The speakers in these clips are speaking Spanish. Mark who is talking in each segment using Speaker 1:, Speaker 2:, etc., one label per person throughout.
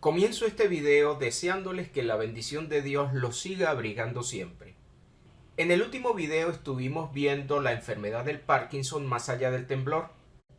Speaker 1: Comienzo este video deseándoles que la bendición de Dios los siga abrigando siempre. En el último video estuvimos viendo la enfermedad del Parkinson más allá del temblor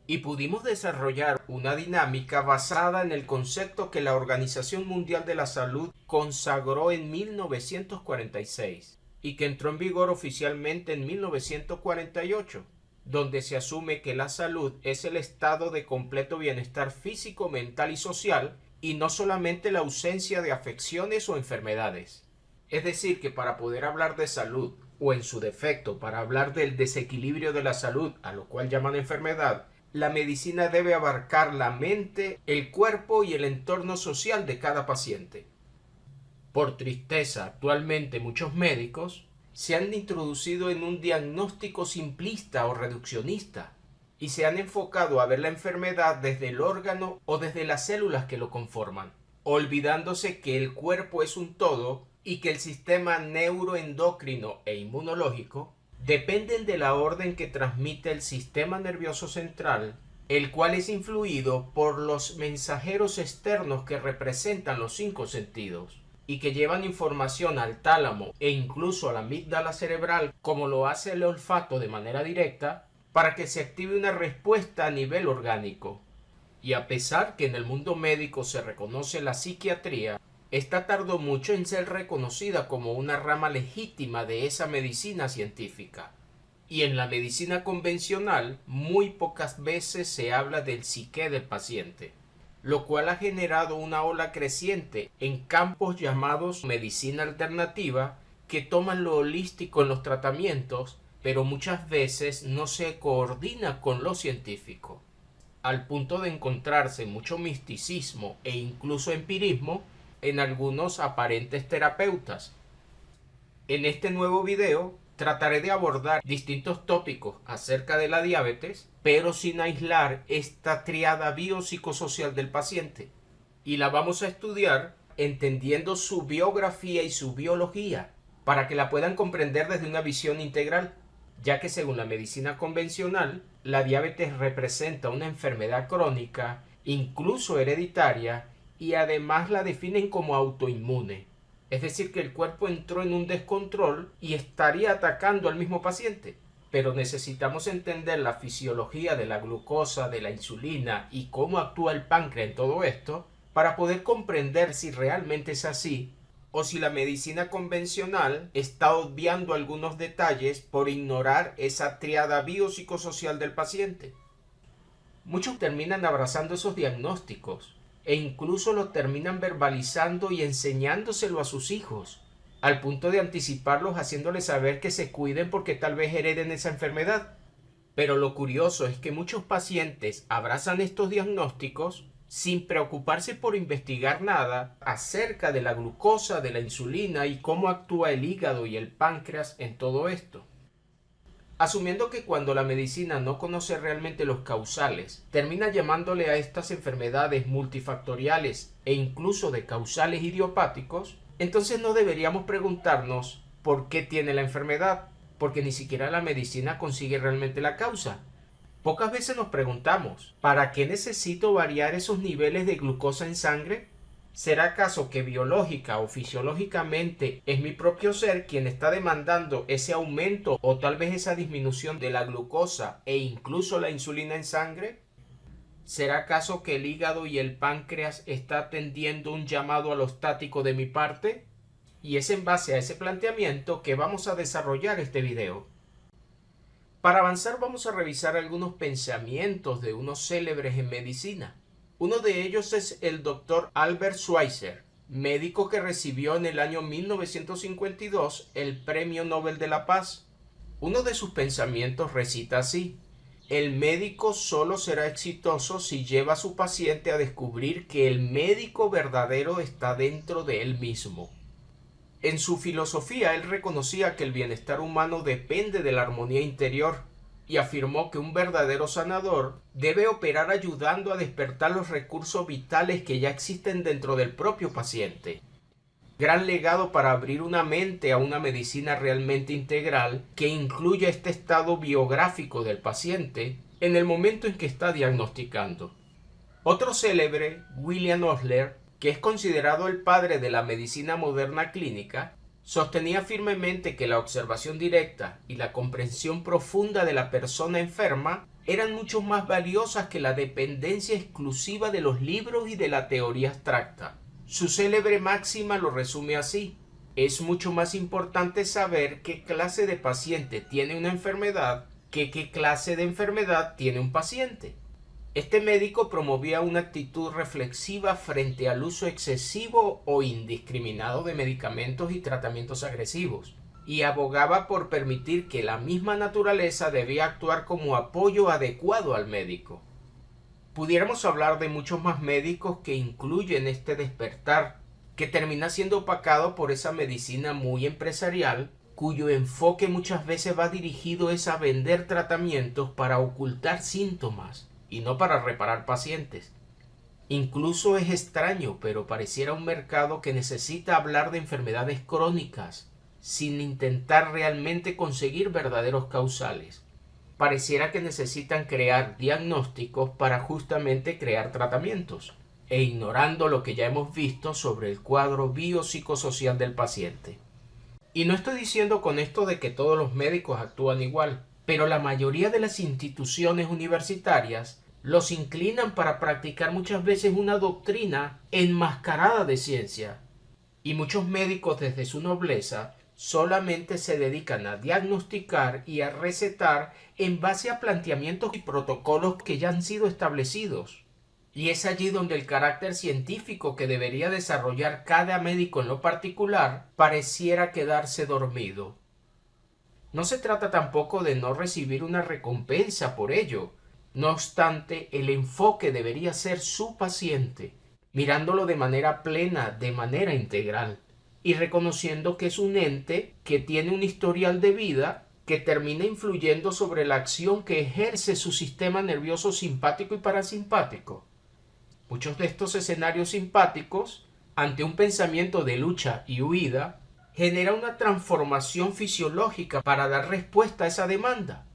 Speaker 1: y pudimos desarrollar una dinámica basada en el concepto que la Organización Mundial de la Salud consagró en 1946 y que entró en vigor oficialmente en 1948, donde se asume que la salud es el estado de completo bienestar físico, mental y social, y no solamente la ausencia de afecciones o enfermedades. Es decir, que para poder hablar de salud, o en su defecto, para hablar del desequilibrio de la salud, a lo cual llaman enfermedad, la medicina debe abarcar la mente, el cuerpo y el entorno social de cada paciente. Por tristeza, actualmente muchos médicos se han introducido en un diagnóstico simplista o reduccionista y se han enfocado a ver la enfermedad desde el órgano o desde las células que lo conforman, olvidándose que el cuerpo es un todo y que el sistema neuroendocrino e inmunológico dependen de la orden que transmite el sistema nervioso central, el cual es influido por los mensajeros externos que representan los 5 sentidos y que llevan información al tálamo e incluso a la amígdala cerebral, como lo hace el olfato de manera directa, para que se active una respuesta a nivel orgánico. Y a pesar que en el mundo médico se reconoce la psiquiatría, esta tardó mucho en ser reconocida como una rama legítima de esa medicina científica. Y en la medicina convencional muy pocas veces se habla del psique del paciente, lo cual ha generado una ola creciente en campos llamados medicina alternativa, que toman lo holístico en los tratamientos, pero muchas veces no se coordina con lo científico, al punto de encontrarse mucho misticismo e incluso empirismo en algunos aparentes terapeutas. En este nuevo video trataré de abordar distintos tópicos acerca de la diabetes, pero sin aislar esta tríada biopsicosocial del paciente, y la vamos a estudiar entendiendo su biografía y su biología, para que la puedan comprender desde una visión integral, ya que según la medicina convencional, la diabetes representa una enfermedad crónica, incluso hereditaria, y además la definen como autoinmune. Es decir, que el cuerpo entró en un descontrol y estaría atacando al mismo paciente. Pero necesitamos entender la fisiología de la glucosa, de la insulina y cómo actúa el páncreas en todo esto, para poder comprender si realmente es así, o si la medicina convencional está obviando algunos detalles por ignorar esa tríada biopsicosocial del paciente. Muchos terminan abrazando esos diagnósticos e incluso lo terminan verbalizando y enseñándoselo a sus hijos, al punto de anticiparlos haciéndoles saber que se cuiden porque tal vez hereden esa enfermedad. Pero lo curioso es que muchos pacientes abrazan estos diagnósticos sin preocuparse por investigar nada acerca de la glucosa, de la insulina y cómo actúa el hígado y el páncreas en todo esto. Asumiendo que cuando la medicina no conoce realmente los causales, termina llamándole a estas enfermedades multifactoriales e incluso de causales idiopáticos, entonces no deberíamos preguntarnos por qué tiene la enfermedad, porque ni siquiera la medicina consigue realmente la causa. Pocas veces nos preguntamos, ¿para qué necesito variar esos niveles de glucosa en sangre? ¿Será acaso que biológica o fisiológicamente es mi propio ser quien está demandando ese aumento o tal vez esa disminución de la glucosa e incluso la insulina en sangre? ¿Será acaso que el hígado y el páncreas está atendiendo un llamado alostático de mi parte? Y es en base a ese planteamiento que vamos a desarrollar este video. Para avanzar vamos a revisar algunos pensamientos de unos célebres en medicina. Uno de ellos es el Dr. Albert Schweitzer, médico que recibió en el año 1952 el Premio Nobel de la Paz. Uno de sus pensamientos recita así: el médico solo será exitoso si lleva a su paciente a descubrir que el médico verdadero está dentro de él mismo. En su filosofía él reconocía que el bienestar humano depende de la armonía interior y afirmó que un verdadero sanador debe operar ayudando a despertar los recursos vitales que ya existen dentro del propio paciente. Gran legado para abrir una mente a una medicina realmente integral que incluya este estado biográfico del paciente en el momento en que está diagnosticando. Otro célebre, William Osler, que es considerado el padre de la medicina moderna clínica, sostenía firmemente que la observación directa y la comprensión profunda de la persona enferma eran mucho más valiosas que la dependencia exclusiva de los libros y de la teoría abstracta. Su célebre máxima lo resume así: es mucho más importante saber qué clase de paciente tiene una enfermedad que qué clase de enfermedad tiene un paciente. Este médico promovía una actitud reflexiva frente al uso excesivo o indiscriminado de medicamentos y tratamientos agresivos, y abogaba por permitir que la misma naturaleza debía actuar como apoyo adecuado al médico. Pudiéramos hablar de muchos más médicos que incluyen este despertar, que termina siendo opacado por esa medicina muy empresarial, cuyo enfoque muchas veces va dirigido a vender tratamientos para ocultar síntomas y no para reparar pacientes. Incluso es extraño, pero pareciera un mercado que necesita hablar de enfermedades crónicas sin intentar realmente conseguir verdaderos causales. Pareciera que necesitan crear diagnósticos para justamente crear tratamientos, e ignorando lo que ya hemos visto sobre el cuadro biopsicosocial del paciente. Y no estoy diciendo con esto de que todos los médicos actúan igual, pero la mayoría de las instituciones universitarias los inclinan para practicar muchas veces una doctrina enmascarada de ciencia. Y muchos médicos, desde su nobleza, solamente se dedican a diagnosticar y a recetar en base a planteamientos y protocolos que ya han sido establecidos. Y es allí donde el carácter científico que debería desarrollar cada médico en lo particular pareciera quedarse dormido. No se trata tampoco de no recibir una recompensa por ello. No obstante, el enfoque debería ser su paciente, mirándolo de manera plena, de manera integral, y reconociendo que es un ente que tiene un historial de vida que termina influyendo sobre la acción que ejerce su sistema nervioso simpático y parasimpático. Muchos de estos escenarios simpáticos, ante un pensamiento de lucha y huida, genera una transformación fisiológica para dar respuesta a esa demanda.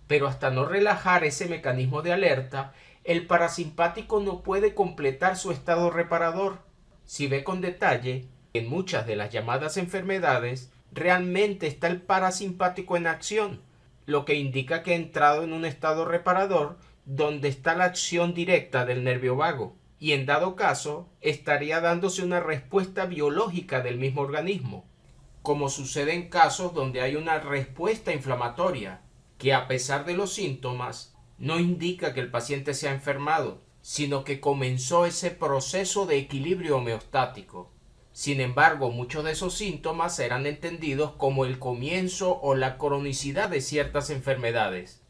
Speaker 1: Pero hasta no relajar ese mecanismo de alerta, el parasimpático no puede completar su estado reparador. Si ve con detalle, en muchas de las llamadas enfermedades, realmente está el parasimpático en acción, lo que indica que ha entrado en un estado reparador donde está la acción directa del nervio vago, y en dado caso estaría dándose una respuesta biológica del mismo organismo, como sucede en casos donde hay una respuesta inflamatoria, que a pesar de los síntomas no indica que el paciente se ha enfermado, sino que comenzó ese proceso de equilibrio homeostático. Sin embargo, muchos de esos síntomas serán entendidos como el comienzo o la cronicidad de ciertas enfermedades.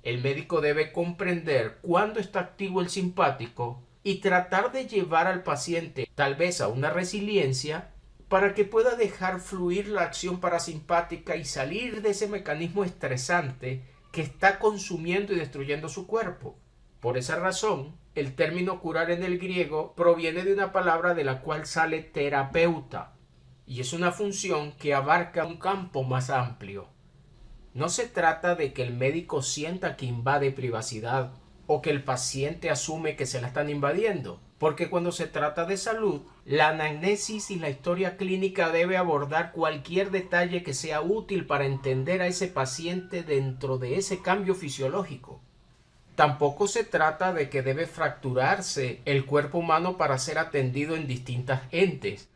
Speaker 1: El médico debe comprender cuándo está activo el simpático y tratar de llevar al paciente tal vez a una resiliencia para que pueda dejar fluir la acción parasimpática y salir de ese mecanismo estresante que está consumiendo y destruyendo su cuerpo. Por esa razón, el término curar en el griego proviene de una palabra de la cual sale terapeuta, y es una función que abarca un campo más amplio. No se trata de que el médico sienta que invade privacidad o que el paciente asume que se la están invadiendo, porque cuando se trata de salud, la anamnesis y la historia clínica debe abordar cualquier detalle que sea útil para entender a ese paciente dentro de ese cambio fisiológico. Tampoco se trata de que debe fracturarse el cuerpo humano para ser atendido en distintas entes.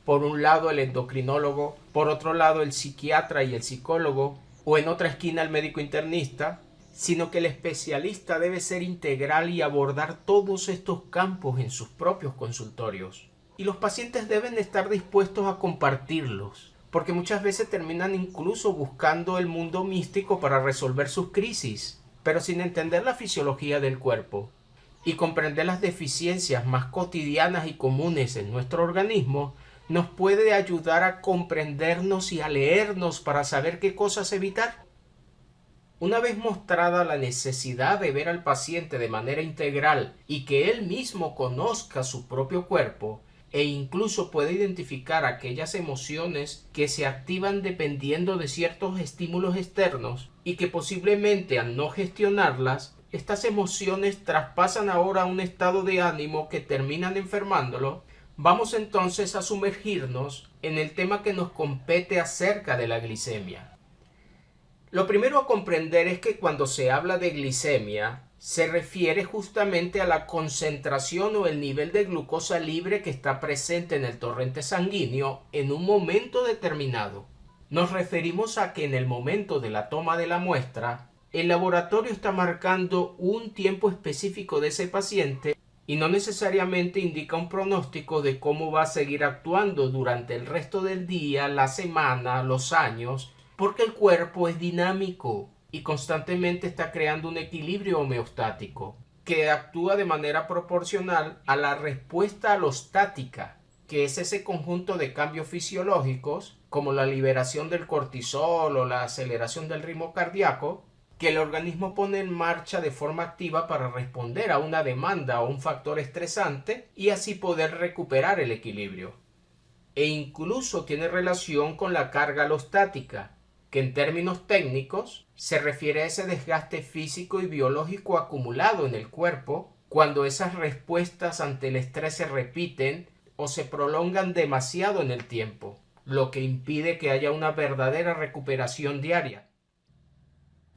Speaker 1: Por un lado el endocrinólogo, por otro lado el psiquiatra y el psicólogo, o en otra esquina el médico internista, sino que el especialista debe ser integral y abordar todos estos campos en sus propios consultorios. Y los pacientes deben estar dispuestos a compartirlos, porque muchas veces terminan incluso buscando el mundo místico para resolver sus crisis, pero sin entender la fisiología del cuerpo y comprender las deficiencias más cotidianas y comunes en nuestro organismo nos puede ayudar a comprendernos y a leernos para saber qué cosas evitar. Una vez mostrada la necesidad de ver al paciente de manera integral y que él mismo conozca su propio cuerpo e incluso pueda identificar aquellas emociones que se activan dependiendo de ciertos estímulos externos y que posiblemente al no gestionarlas estas emociones traspasan ahora a un estado de ánimo que terminan enfermándolo, vamos entonces a sumergirnos en el tema que nos compete acerca de la glicemia. Lo primero a comprender es que cuando se habla de glicemia, se refiere justamente a la concentración o el nivel de glucosa libre que está presente en el torrente sanguíneo en un momento determinado. Nos referimos a que en el momento de la toma de la muestra, el laboratorio está marcando un tiempo específico de ese paciente y no necesariamente indica un pronóstico de cómo va a seguir actuando durante el resto del día, la semana, los años, porque el cuerpo es dinámico y constantemente está creando un equilibrio homeostático que actúa de manera proporcional a la respuesta alostática, que es ese conjunto de cambios fisiológicos como la liberación del cortisol o la aceleración del ritmo cardíaco que el organismo pone en marcha de forma activa para responder a una demanda o un factor estresante y así poder recuperar el equilibrio. E incluso tiene relación con la carga alostática, que en términos técnicos se refiere a ese desgaste físico y biológico acumulado en el cuerpo cuando esas respuestas ante el estrés se repiten o se prolongan demasiado en el tiempo, lo que impide que haya una verdadera recuperación diaria.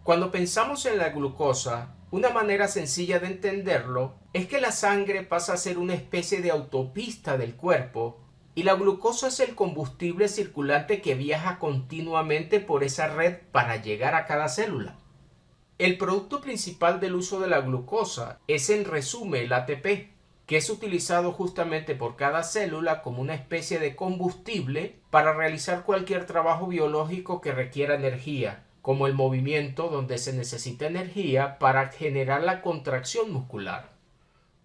Speaker 1: Cuando pensamos en la glucosa, una manera sencilla de entenderlo es que la sangre pasa a ser una especie de autopista del cuerpo y la glucosa es el combustible circulante que viaja continuamente por esa red para llegar a cada célula. El producto principal del uso de la glucosa es en resumen el ATP, que es utilizado justamente por cada célula como una especie de combustible para realizar cualquier trabajo biológico que requiera energía, como el movimiento donde se necesita energía para generar la contracción muscular.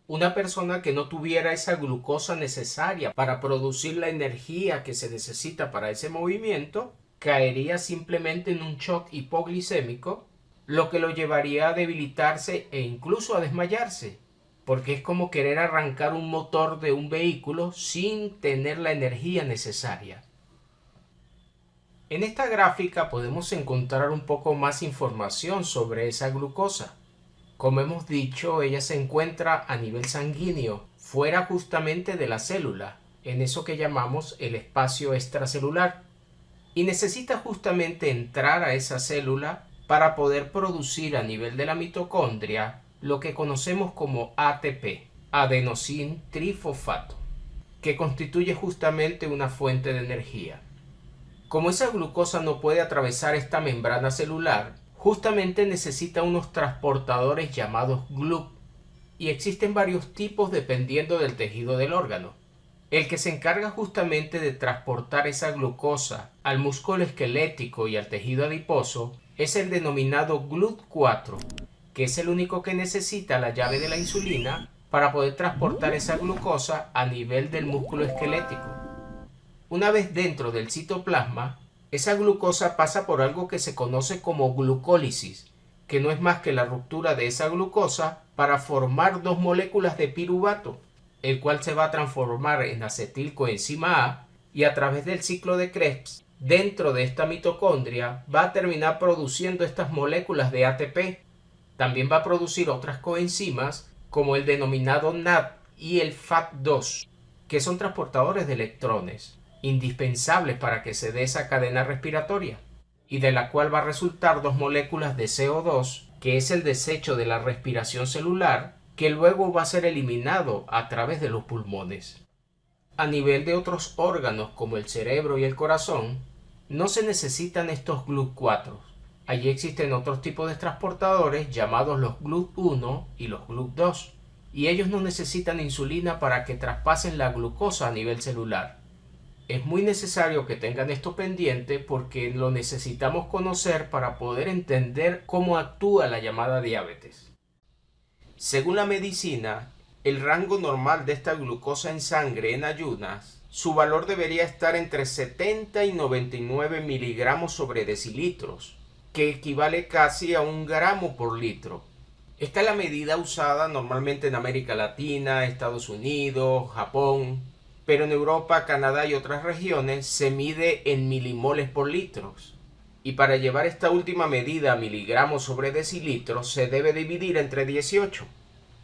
Speaker 1: Una persona que no tuviera esa glucosa necesaria para producir la energía que se necesita para ese movimiento, caería simplemente en un shock hipoglicémico, lo que lo llevaría a debilitarse e incluso a desmayarse, porque es como querer arrancar un motor de un vehículo sin tener la energía necesaria. En esta gráfica podemos encontrar un poco más información sobre esa glucosa. Como hemos dicho, ella se encuentra a nivel sanguíneo, fuera justamente de la célula, en eso que llamamos el espacio extracelular, y necesita justamente entrar a esa célula para poder producir a nivel de la mitocondria lo que conocemos como ATP, adenosín trifosfato, que constituye justamente una fuente de energía. Como esa glucosa no puede atravesar esta membrana celular, justamente necesita unos transportadores llamados GLUT, y existen varios tipos dependiendo del tejido del órgano. El que se encarga justamente de transportar esa glucosa al músculo esquelético y al tejido adiposo es el denominado GLUT4, que es el único que necesita la llave de la insulina para poder transportar esa glucosa a nivel del músculo esquelético. Una vez dentro del citoplasma, esa glucosa pasa por algo que se conoce como glucólisis, que no es más que la ruptura de esa glucosa para formar dos moléculas de piruvato, el cual se va a transformar en acetilcoenzima A y a través del ciclo de Krebs, dentro de esta mitocondria, va a terminar produciendo estas moléculas de ATP. También va a producir otras coenzimas como el denominado NAD y el FAT2, que son transportadores de electrones, indispensables para que se dé esa cadena respiratoria, y de la cual va a resultar dos moléculas de CO2, que es el desecho de la respiración celular, que luego va a ser eliminado a través de los pulmones. A nivel de otros órganos como el cerebro y el corazón, no se necesitan estos GLUT4. Allí existen otros tipos de transportadores llamados los GLUT1 y los GLUT2, y ellos no necesitan insulina para que traspasen la glucosa a nivel celular. Es muy necesario que tengan esto pendiente porque lo necesitamos conocer para poder entender cómo actúa la llamada diabetes. Según la medicina, el rango normal de esta glucosa en sangre en ayunas, su valor debería estar entre 70 y 99 miligramos sobre decilitros, que equivale casi a 1 gramo por litro. Esta es la medida usada normalmente en América Latina, Estados Unidos, Japón, pero en Europa, Canadá y otras regiones se mide en milimoles por litros. Y para llevar esta última medida a miligramos sobre decilitros se debe dividir entre 18.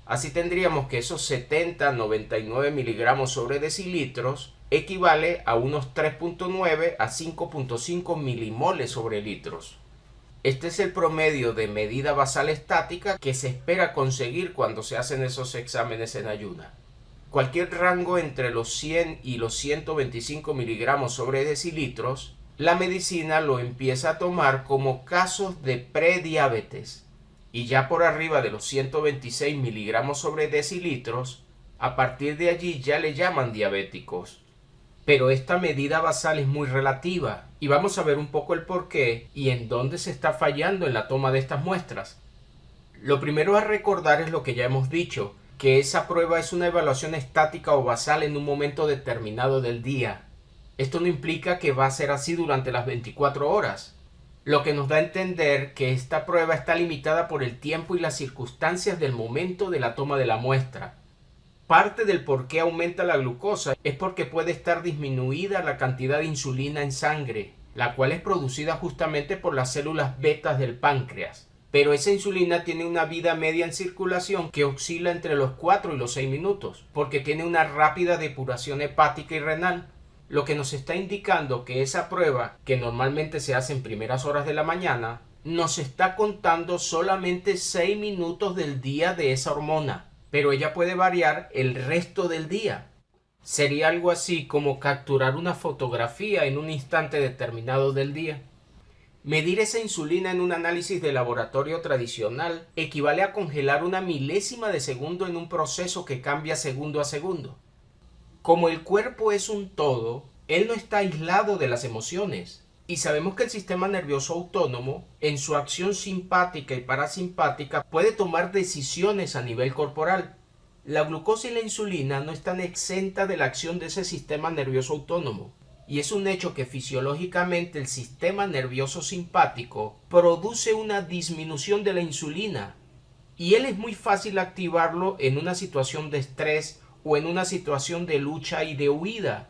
Speaker 1: Así tendríamos que esos 70-99 miligramos sobre decilitros equivale a unos 3.9 a 5.5 milimoles sobre litros. Este es el promedio de medida basal estática que se espera conseguir cuando se hacen esos exámenes en ayuna. Cualquier rango entre los 100 y los 125 miligramos sobre decilitros, la medicina lo empieza a tomar como casos de prediabetes. Y ya por arriba de los 126 miligramos sobre decilitros, a partir de allí ya le llaman diabéticos. Pero esta medida basal es muy relativa y vamos a ver un poco el porqué y en dónde se está fallando en la toma de estas muestras. Lo primero a recordar es lo que ya hemos dicho, que esa prueba es una evaluación estática o basal en un momento determinado del día. Esto no implica que va a ser así durante las 24 horas, lo que nos da a entender que esta prueba está limitada por el tiempo y las circunstancias del momento de la toma de la muestra. Parte del por qué aumenta la glucosa es porque puede estar disminuida la cantidad de insulina en sangre, la cual es producida justamente por las células betas del páncreas. Pero esa insulina tiene una vida media en circulación que oscila entre los 4 y los 6 minutos, porque tiene una rápida depuración hepática y renal, lo que nos está indicando que esa prueba, que normalmente se hace en primeras horas de la mañana, nos está contando solamente 6 minutos del día de esa hormona. Pero ella puede variar el resto del día. Sería algo así como capturar una fotografía en un instante determinado del día. Medir esa insulina en un análisis de laboratorio tradicional equivale a congelar una milésima de segundo en un proceso que cambia segundo a segundo. Como el cuerpo es un todo, él no está aislado de las emociones. Y sabemos que el sistema nervioso autónomo, en su acción simpática y parasimpática, puede tomar decisiones a nivel corporal. La glucosa y la insulina no están exentas de la acción de ese sistema nervioso autónomo. Y es un hecho que fisiológicamente el sistema nervioso simpático produce una disminución de la insulina. Y él es muy fácil activarlo en una situación de estrés o en una situación de lucha y de huida.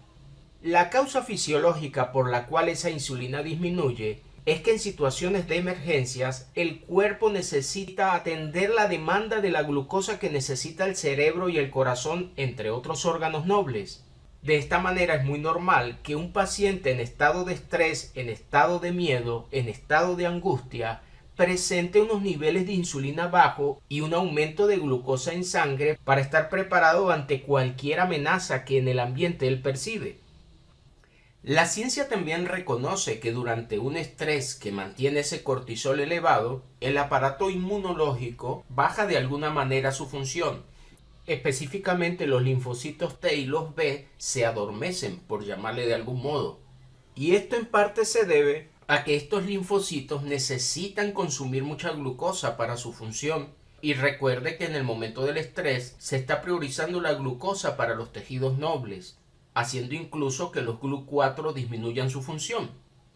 Speaker 1: La causa fisiológica por la cual esa insulina disminuye es que en situaciones de emergencias el cuerpo necesita atender la demanda de la glucosa que necesita el cerebro y el corazón, entre otros órganos nobles. De esta manera es muy normal que un paciente en estado de estrés, en estado de miedo, en estado de angustia, presente unos niveles de insulina bajo y un aumento de glucosa en sangre para estar preparado ante cualquier amenaza que en el ambiente él percibe. La ciencia también reconoce que durante un estrés que mantiene ese cortisol elevado, el aparato inmunológico baja de alguna manera su función. Específicamente los linfocitos T y los B se adormecen, por llamarle de algún modo. Y esto en parte se debe a que estos linfocitos necesitan consumir mucha glucosa para su función. Y recuerde que en el momento del estrés se está priorizando la glucosa para los tejidos nobles, haciendo incluso que los GLUT4 disminuyan su función.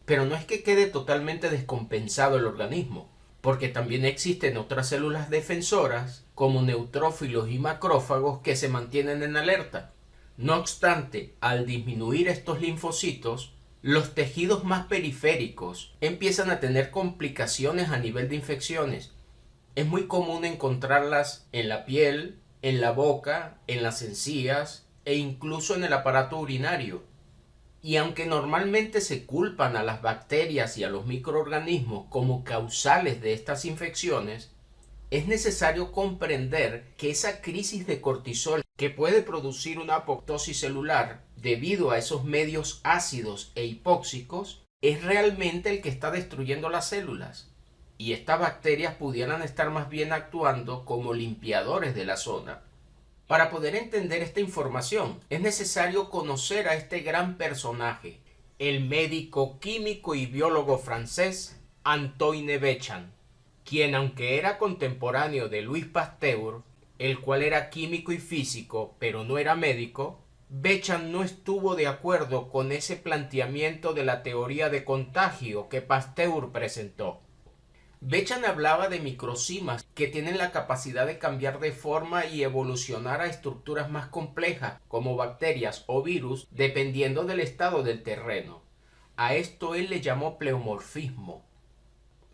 Speaker 1: Pero no es que quede totalmente descompensado el organismo, porque también existen otras células defensoras, como neutrófilos y macrófagos, que se mantienen en alerta. No obstante, al disminuir estos linfocitos, los tejidos más periféricos empiezan a tener complicaciones a nivel de infecciones. Es muy común encontrarlas en la piel, en la boca, en las encías, e incluso en el aparato urinario. Y aunque normalmente se culpan a las bacterias y a los microorganismos como causales de estas infecciones, es necesario comprender que esa crisis de cortisol que puede producir una apoptosis celular debido a esos medios ácidos e hipóxicos es realmente el que está destruyendo las células. Y estas bacterias pudieran estar más bien actuando como limpiadores de la zona. Para poder entender esta información, es necesario conocer a este gran personaje, el médico, químico y biólogo francés Antoine Béchamp, quien, aunque era contemporáneo de Louis Pasteur, el cual era químico y físico, pero no era médico, Béchamp no estuvo de acuerdo con ese planteamiento de la teoría de contagio que Pasteur presentó. Béchamp hablaba de microcimas que tienen la capacidad de cambiar de forma y evolucionar a estructuras más complejas como bacterias o virus dependiendo del estado del terreno. A esto él le llamó pleomorfismo.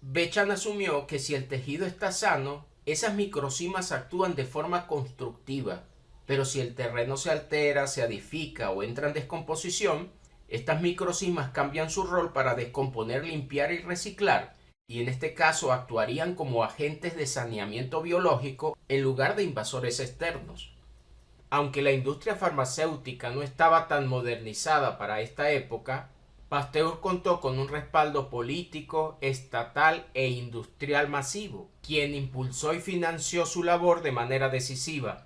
Speaker 1: Beckham asumió que si el tejido está sano, esas microcimas actúan de forma constructiva, pero si el terreno se altera, se adifica o entra en descomposición, estas microcimas cambian su rol para descomponer, limpiar y reciclar, y en este caso actuarían como agentes de saneamiento biológico en lugar de invasores externos. Aunque la industria farmacéutica no estaba tan modernizada para esta época, Pasteur contó con un respaldo político, estatal e industrial masivo, quien impulsó y financió su labor de manera decisiva.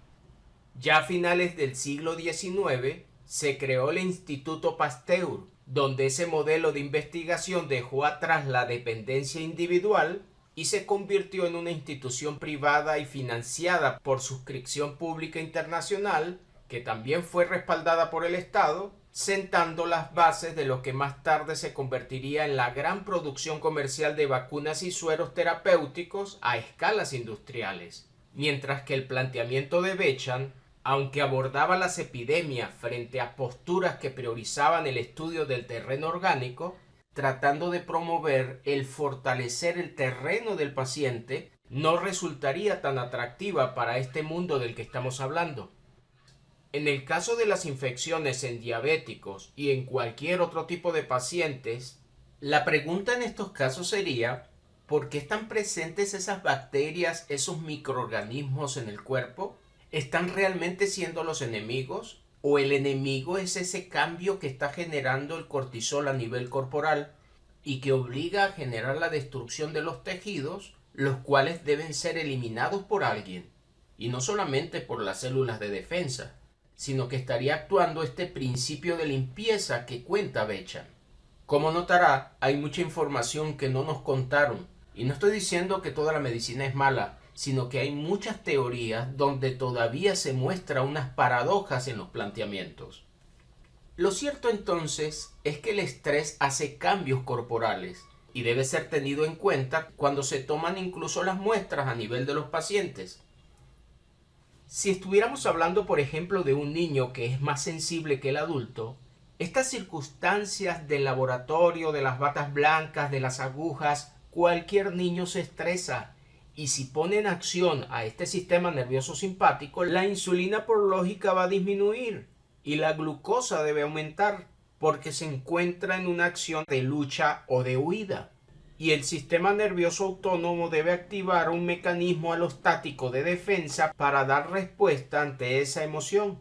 Speaker 1: Ya a finales del siglo XIX se creó el Instituto Pasteur, donde ese modelo de investigación dejó atrás la dependencia individual y se convirtió en una institución privada y financiada por suscripción pública internacional, que también fue respaldada por el Estado, sentando las bases de lo que más tarde se convertiría en la gran producción comercial de vacunas y sueros terapéuticos a escalas industriales. Mientras que el planteamiento de Beckham, aunque abordaba las epidemias frente a posturas que priorizaban el estudio del terreno orgánico, tratando de promover el fortalecer el terreno del paciente, no resultaría tan atractiva para este mundo del que estamos hablando. En el caso de las infecciones en diabéticos y en cualquier otro tipo de pacientes, la pregunta en estos casos sería: ¿por qué están presentes esas bacterias, esos microorganismos en el cuerpo? ¿Están realmente siendo los enemigos? ¿O el enemigo es ese cambio que está generando el cortisol a nivel corporal y que obliga a generar la destrucción de los tejidos, los cuales deben ser eliminados por alguien? Y no solamente por las células de defensa, sino que estaría actuando este principio de limpieza que cuenta Beckham. Como notará, hay mucha información que no nos contaron, y no estoy diciendo que toda la medicina es mala, sino que hay muchas teorías donde todavía se muestra unas paradojas en los planteamientos. Lo cierto entonces es que el estrés hace cambios corporales y debe ser tenido en cuenta cuando se toman incluso las muestras a nivel de los pacientes. Si estuviéramos hablando, por ejemplo, de un niño que es más sensible que el adulto, estas circunstancias del laboratorio, de las batas blancas, de las agujas, cualquier niño se estresa. Y si pone en acción a este sistema nervioso simpático, la insulina por lógica va a disminuir y la glucosa debe aumentar porque se encuentra en una acción de lucha o de huida. Y el sistema nervioso autónomo debe activar un mecanismo alostático de defensa para dar respuesta ante esa emoción.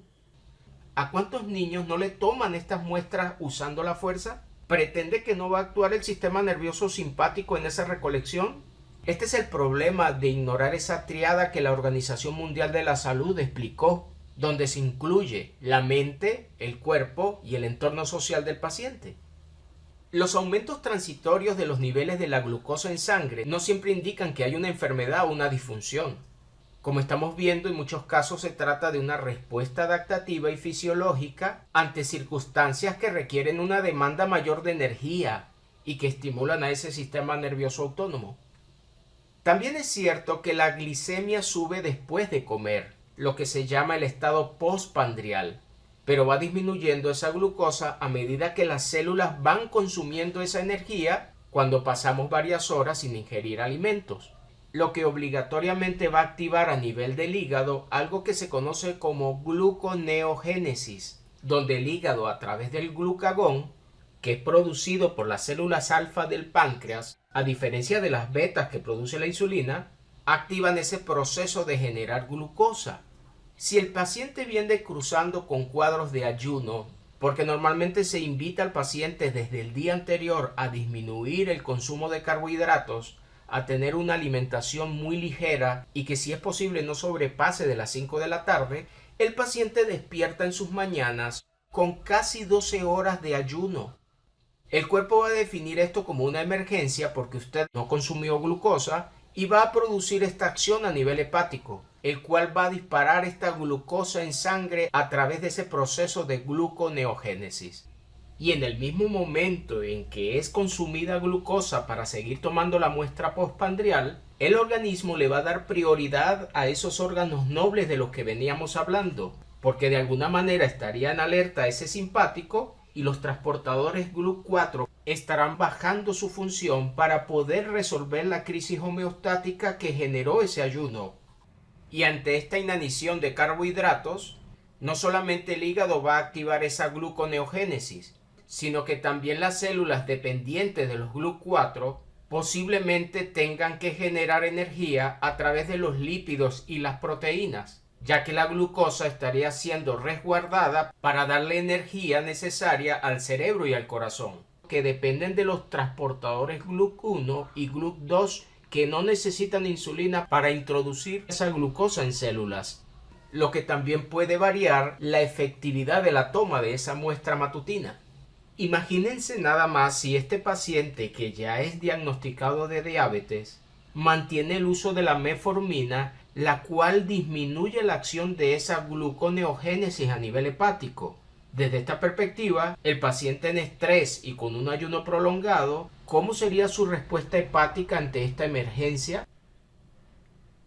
Speaker 1: ¿A cuántos niños no le toman estas muestras usando la fuerza? ¿Pretende que no va a actuar el sistema nervioso simpático en esa recolección? Este es el problema de ignorar esa triada que la Organización Mundial de la Salud explicó, donde se incluye la mente, el cuerpo y el entorno social del paciente. Los aumentos transitorios de los niveles de la glucosa en sangre no siempre indican que hay una enfermedad o una disfunción. Como estamos viendo, en muchos casos se trata de una respuesta adaptativa y fisiológica ante circunstancias que requieren una demanda mayor de energía y que estimulan a ese sistema nervioso autónomo. También es cierto que la glicemia sube después de comer, lo que se llama el estado postprandial, pero va disminuyendo esa glucosa a medida que las células van consumiendo esa energía cuando pasamos varias horas sin ingerir alimentos, lo que obligatoriamente va a activar a nivel del hígado algo que se conoce como gluconeogénesis, donde el hígado, a través del glucagón, que es producido por las células alfa del páncreas, a diferencia de las betas que produce la insulina, activan ese proceso de generar glucosa. Si el paciente viene cruzando con cuadros de ayuno, porque normalmente se invita al paciente desde el día anterior a disminuir el consumo de carbohidratos, a tener una alimentación muy ligera y que si es posible no sobrepase de las 5 de la tarde, el paciente despierta en sus mañanas con casi 12 horas de ayuno. El cuerpo va a definir esto como una emergencia porque usted no consumió glucosa y va a producir esta acción a nivel hepático, el cual va a disparar esta glucosa en sangre a través de ese proceso de gluconeogénesis. Y en el mismo momento en que es consumida glucosa para seguir tomando la muestra postprandial, el organismo le va a dar prioridad a esos órganos nobles de los que veníamos hablando, porque de alguna manera estaría en alerta ese simpático y los transportadores GLUT4 estarán bajando su función para poder resolver la crisis homeostática que generó ese ayuno. Y ante esta inanición de carbohidratos, no solamente el hígado va a activar esa gluconeogénesis, sino que también las células dependientes de los GLUT4 posiblemente tengan que generar energía a través de los lípidos y las proteínas, ya que la glucosa estaría siendo resguardada para darle energía necesaria al cerebro y al corazón, que dependen de los transportadores GLUT1 y GLUT2 que no necesitan insulina para introducir esa glucosa en células, lo que también puede variar la efectividad de la toma de esa muestra matutina. Imagínense nada más si este paciente que ya es diagnosticado de diabetes mantiene el uso de la metformina, la cual disminuye la acción de esa gluconeogénesis a nivel hepático. Desde esta perspectiva, el paciente en estrés y con un ayuno prolongado, ¿cómo sería su respuesta hepática ante esta emergencia?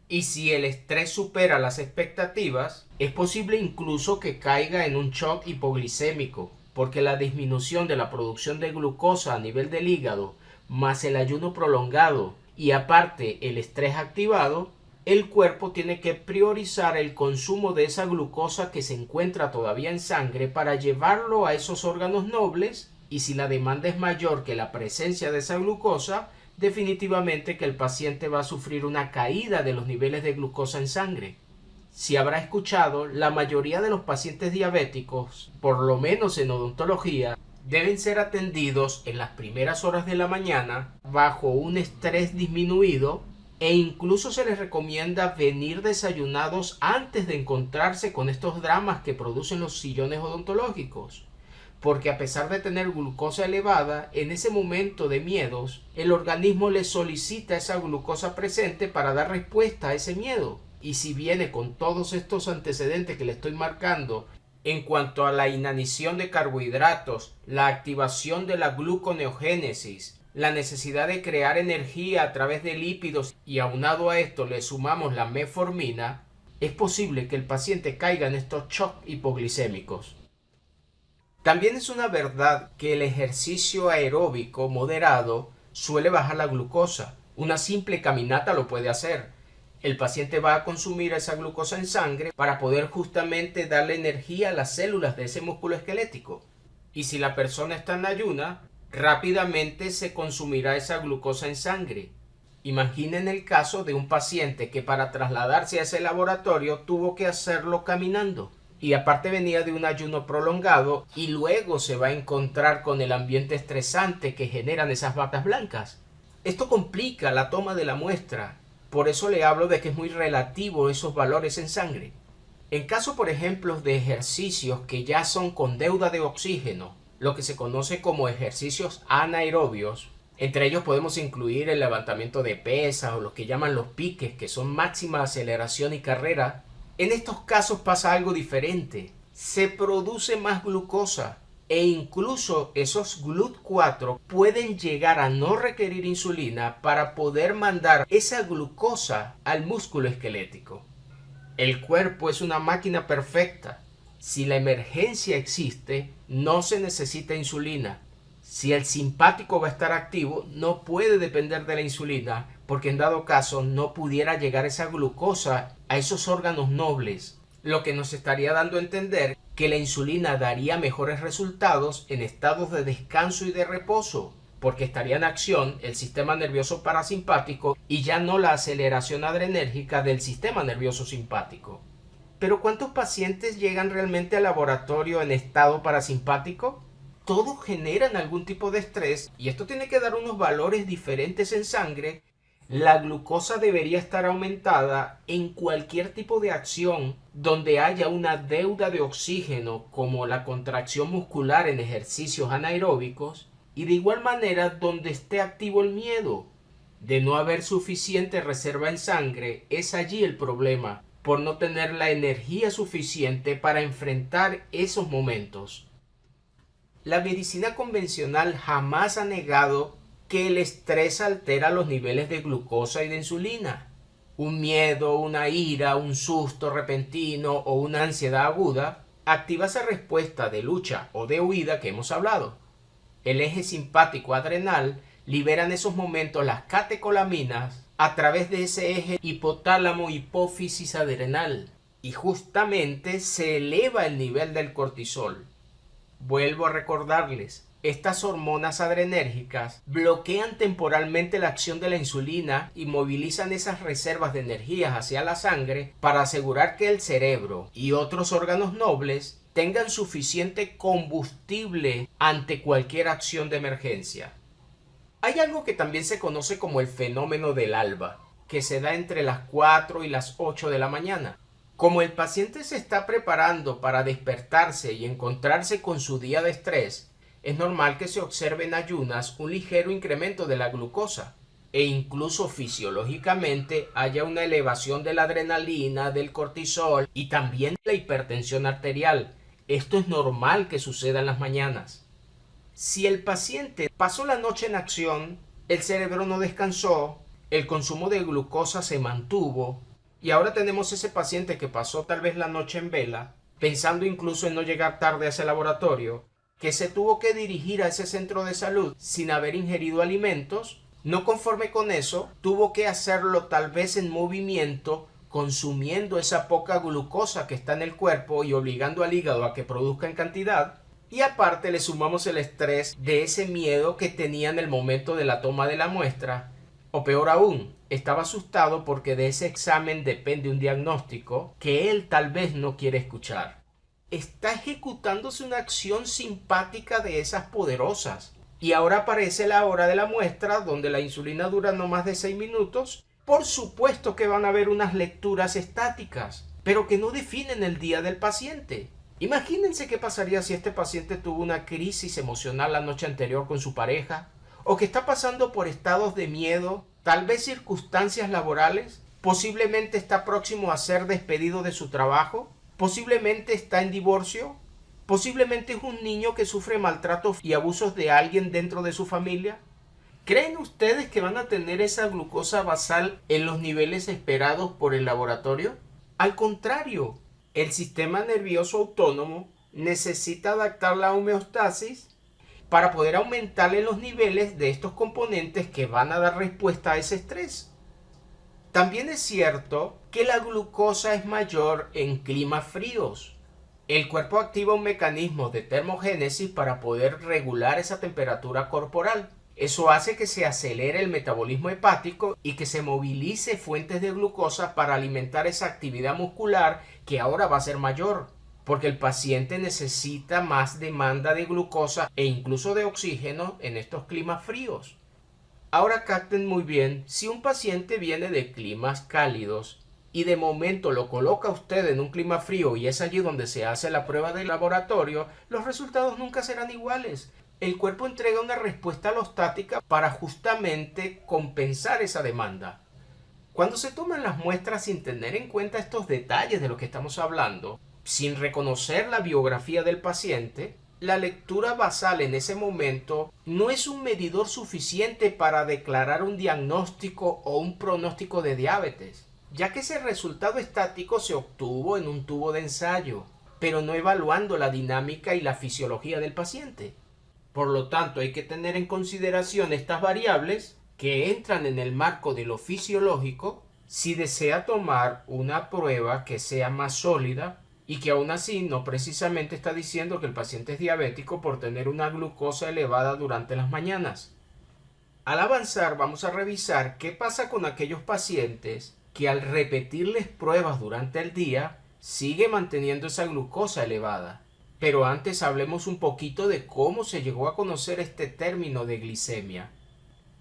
Speaker 1: Y si el estrés supera las expectativas, es posible incluso que caiga en un shock hipoglicémico, porque la disminución de la producción de glucosa a nivel del hígado, más el ayuno prolongado y aparte el estrés activado, el cuerpo tiene que priorizar el consumo de esa glucosa que se encuentra todavía en sangre para llevarlo a esos órganos nobles, y si la demanda es mayor que la presencia de esa glucosa, definitivamente que el paciente va a sufrir una caída de los niveles de glucosa en sangre. Si habrá escuchado, la mayoría de los pacientes diabéticos, por lo menos en odontología, deben ser atendidos en las primeras horas de la mañana bajo un estrés disminuido, e incluso se les recomienda venir desayunados antes de encontrarse con estos dramas que producen los sillones odontológicos, porque a pesar de tener glucosa elevada, en ese momento de miedos, el organismo le solicita esa glucosa presente para dar respuesta a ese miedo. Y si viene con todos estos antecedentes que le estoy marcando en cuanto a la inanición de carbohidratos, la activación de la gluconeogénesis, la necesidad de crear energía a través de lípidos, y aunado a esto le sumamos la metformina, es posible que el paciente caiga en estos shocks hipoglicémicos. También es una verdad que el ejercicio aeróbico moderado suele bajar la glucosa. Una simple caminata lo puede hacer. El paciente va a consumir esa glucosa en sangre para poder justamente darle energía a las células de ese músculo esquelético. Y si la persona está en ayuna, rápidamente se consumirá esa glucosa en sangre. Imaginen el caso de un paciente que para trasladarse a ese laboratorio tuvo que hacerlo caminando. Y aparte venía de un ayuno prolongado y luego se va a encontrar con el ambiente estresante que generan esas batas blancas. Esto complica la toma de la muestra. Por eso le hablo de que es muy relativo esos valores en sangre. En caso, por ejemplo, de ejercicios que ya son con deuda de oxígeno, lo que se conoce como ejercicios anaerobios, entre ellos podemos incluir el levantamiento de pesas o los que llaman los piques, que son máxima aceleración y carrera. En estos casos pasa algo diferente. Se produce más glucosa e incluso esos GLUT4 pueden llegar a no requerir insulina para poder mandar esa glucosa al músculo esquelético. El cuerpo es una máquina perfecta. Si la emergencia existe, no se necesita insulina. Si el simpático va a estar activo, no puede depender de la insulina, porque en dado caso no pudiera llegar esa glucosa a esos órganos nobles, lo que nos estaría dando a entender que la insulina daría mejores resultados en estados de descanso y de reposo, porque estaría en acción el sistema nervioso parasimpático y ya no la aceleración adrenérgica del sistema nervioso simpático. Pero ¿cuántos pacientes llegan realmente al laboratorio en estado parasimpático? Todos generan algún tipo de estrés y esto tiene que dar unos valores diferentes en sangre. La glucosa debería estar aumentada en cualquier tipo de acción donde haya una deuda de oxígeno, como la contracción muscular en ejercicios anaeróbicos, y de igual manera donde esté activo el miedo. De no haber suficiente reserva en sangre, es allí el problema, por no tener la energía suficiente para enfrentar esos momentos. La medicina convencional jamás ha negado que el estrés altera los niveles de glucosa y de insulina. Un miedo, una ira, un susto repentino o una ansiedad aguda activa esa respuesta de lucha o de huida que hemos hablado. el eje simpático adrenal, libera en esos momentos las catecolaminas a través de ese eje hipotálamo-hipófisis adrenal y justamente se eleva el nivel del cortisol. Vuelvo a recordarles, estas hormonas adrenérgicas bloquean temporalmente la acción de la insulina y movilizan esas reservas de energías hacia la sangre para asegurar que el cerebro y otros órganos nobles tengan suficiente combustible ante cualquier acción de emergencia. Hay algo que también se conoce como el fenómeno del alba, que se da entre las 4 y las 8 de la mañana. Como el paciente se está preparando para despertarse y encontrarse con su día de estrés, es normal que se observe en ayunas un ligero incremento de la glucosa e incluso fisiológicamente haya una elevación de la adrenalina, del cortisol y también de la hipertensión arterial. Esto es normal que suceda en las mañanas. Si el paciente pasó la noche en acción, el cerebro no descansó, el consumo de glucosa se mantuvo y ahora tenemos ese paciente que pasó tal vez la noche en vela, pensando incluso en no llegar tarde a ese laboratorio, que se tuvo que dirigir a ese centro de salud sin haber ingerido alimentos, no conforme con eso, tuvo que hacerlo tal vez en movimiento, consumiendo esa poca glucosa que está en el cuerpo y obligando al hígado a que produzca en cantidad, y aparte le sumamos el estrés de ese miedo que tenía en el momento de la toma de la muestra, o peor aún, estaba asustado porque de ese examen depende un diagnóstico que él tal vez no quiere escuchar. Está ejecutándose una acción simpática de esas poderosas. Y ahora aparece la hora de la muestra donde la insulina dura no más de 6 minutos. Por supuesto que van a haber unas lecturas estáticas, pero que no definen el día del paciente. Imagínense qué pasaría si este paciente tuvo una crisis emocional la noche anterior con su pareja, o que está pasando por estados de miedo, tal vez circunstancias laborales, posiblemente está próximo a ser despedido de su trabajo, posiblemente está en divorcio, posiblemente es un niño que sufre maltrato y abusos de alguien dentro de su familia. ¿Creen ustedes que van a tener esa glucosa basal en los niveles esperados por el laboratorio? Al contrario, el sistema nervioso autónomo necesita adaptar la homeostasis para poder aumentarle los niveles de estos componentes que van a dar respuesta a ese estrés. También es cierto que la glucosa es mayor en climas fríos. El cuerpo activa un mecanismo de termogénesis para poder regular esa temperatura corporal. Eso hace que se acelere el metabolismo hepático y que se movilice fuentes de glucosa para alimentar esa actividad muscular que ahora va a ser mayor, porque el paciente necesita más demanda de glucosa e incluso de oxígeno en estos climas fríos. Ahora capten muy bien, si un paciente viene de climas cálidos y de momento lo coloca usted en un clima frío y es allí donde se hace la prueba de laboratorio, los resultados nunca serán iguales. El cuerpo entrega una respuesta alostática para justamente compensar esa demanda. Cuando se toman las muestras sin tener en cuenta estos detalles de lo que estamos hablando, sin reconocer la biografía del paciente, la lectura basal en ese momento no es un medidor suficiente para declarar un diagnóstico o un pronóstico de diabetes, ya que ese resultado estático se obtuvo en un tubo de ensayo, pero no evaluando la dinámica y la fisiología del paciente. Por lo tanto, hay que tener en consideración estas variables que entran en el marco de lo fisiológico si desea tomar una prueba que sea más sólida y que aún así no precisamente está diciendo que el paciente es diabético por tener una glucosa elevada durante las mañanas. Al avanzar vamos a revisar qué pasa con aquellos pacientes que al repetirles pruebas durante el día sigue manteniendo esa glucosa elevada. Pero antes hablemos un poquito de cómo se llegó a conocer este término de glicemia.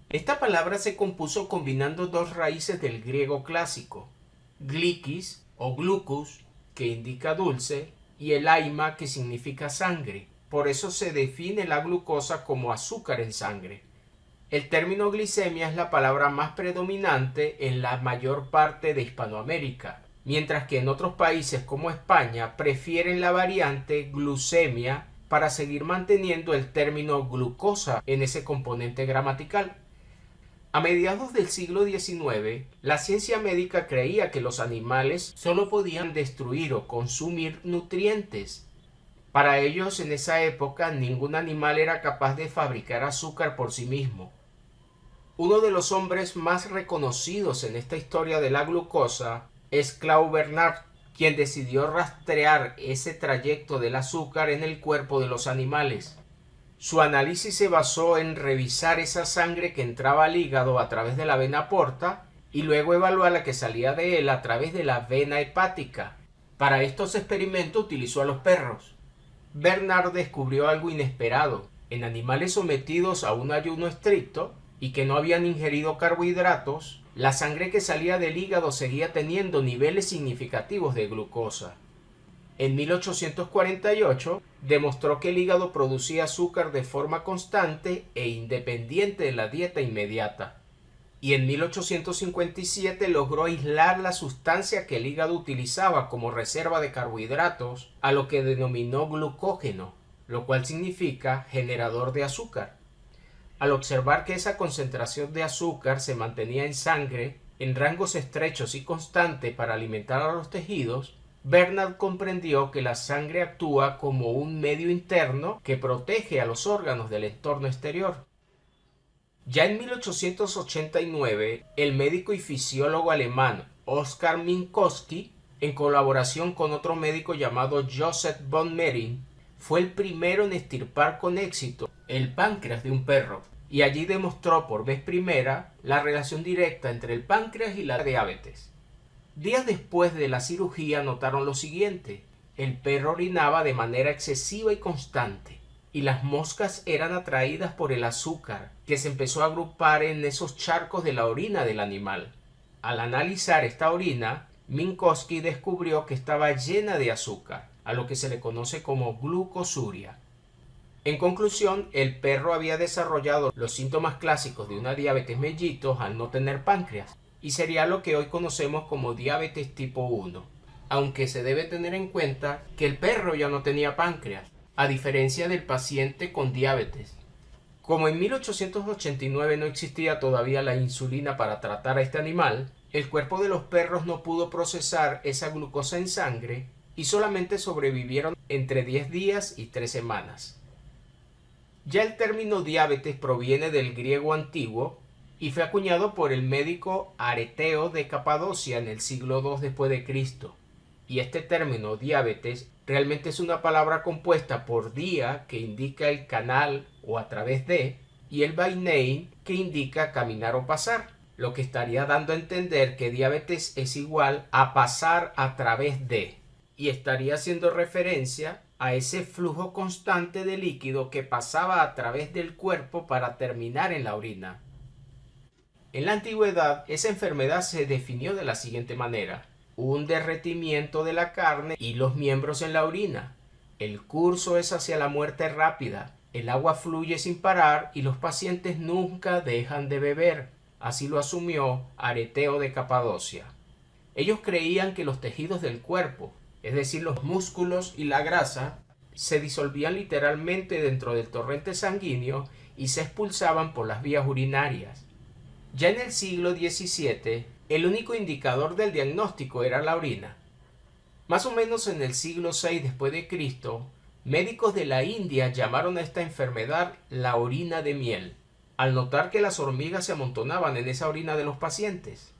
Speaker 1: Esta palabra se compuso combinando dos raíces del griego clásico, glikis o glucus, que indica dulce, y el aima, que significa sangre. Por eso se define la glucosa como azúcar en sangre. El término glicemia es la palabra más predominante en la mayor parte de Hispanoamérica, mientras que en otros países como España prefieren la variante glucemia para seguir manteniendo el término glucosa en ese componente gramatical. A mediados del siglo XIX, la ciencia médica creía que los animales solo podían destruir o consumir nutrientes, Para ellos en esa época ningún animal era capaz de fabricar azúcar por sí mismo. Uno de los hombres más reconocidos en esta historia de la glucosa es Claude Bernard, quien decidió rastrear ese trayecto del azúcar en el cuerpo de los animales. Su análisis se basó en revisar esa sangre que entraba al hígado a través de la vena porta y luego evaluar la que salía de él a través de la vena hepática. Para estos experimentos utilizó a los perros. Bernard descubrió algo inesperado. En animales sometidos a un ayuno estricto y que no habían ingerido carbohidratos, la sangre que salía del hígado seguía teniendo niveles significativos de glucosa. En 1848 demostró que el hígado producía azúcar de forma constante e independiente de la dieta inmediata. Y en 1857 logró aislar la sustancia que el hígado utilizaba como reserva de carbohidratos a lo que denominó glucógeno, lo cual significa generador de azúcar. Al observar que esa concentración de azúcar se mantenía en sangre en rangos estrechos y constantes para alimentar a los tejidos, Bernard comprendió que la sangre actúa como un medio interno que protege a los órganos del entorno exterior. Ya en 1889, el médico y fisiólogo alemán Oskar Minkowski, en colaboración con otro médico llamado Joseph von Mering, fue el primero en extirpar con éxito el páncreas de un perro, y allí demostró por vez primera la relación directa entre el páncreas y la diabetes. Días después de la cirugía notaron lo siguiente: el perro orinaba de manera excesiva y constante, y las moscas eran atraídas por el azúcar, que se empezó a agrupar en esos charcos de la orina del animal. Al analizar esta orina, Minkowski descubrió que estaba llena de azúcar, a lo que se le conoce como glucosuria. En conclusión, el perro había desarrollado los síntomas clásicos de una diabetes mellitus al no tener páncreas, y sería lo que hoy conocemos como diabetes tipo 1, aunque se debe tener en cuenta que el perro ya no tenía páncreas, a diferencia del paciente con diabetes. Como en 1889 no existía todavía la insulina para tratar a este animal, el cuerpo de los perros no pudo procesar esa glucosa en sangre y solamente sobrevivieron entre 10 días y 3 semanas. Ya el término diabetes proviene del griego antiguo y fue acuñado por el médico Areteo de Capadocia en el siglo II después de Cristo. Y este término diabetes realmente es una palabra compuesta por dia, que indica el canal o a través de, y el bainein, que indica caminar o pasar, lo que estaría dando a entender que diabetes es igual a pasar a través de, y estaría haciendo referencia a ese flujo constante de líquido que pasaba a través del cuerpo para terminar en la orina. En la antigüedad, esa enfermedad se definió de la siguiente manera: un derretimiento de la carne y los miembros en la orina. El curso es hacia la muerte rápida. El agua fluye sin parar y los pacientes nunca dejan de beber. Así lo asumió Areteo de Capadocia. Ellos creían que los tejidos del cuerpo, es decir, los músculos y la grasa, se disolvían literalmente dentro del torrente sanguíneo y se expulsaban por las vías urinarias. Ya en el siglo XVII, el único indicador del diagnóstico era la orina. Más o menos en el siglo VI después de Cristo, médicos de la India llamaron a esta enfermedad la orina de miel, al notar que las hormigas se amontonaban en esa orina de los pacientes.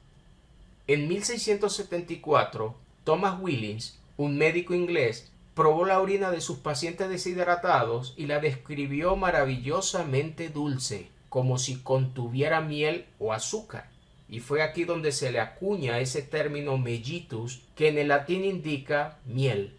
Speaker 1: En 1674, Thomas Willings, un médico inglés, probó la orina de sus pacientes deshidratados y la describió maravillosamente dulce, como si contuviera miel o azúcar. Y fue aquí donde se le acuña ese término mellitus, que en el latín indica miel.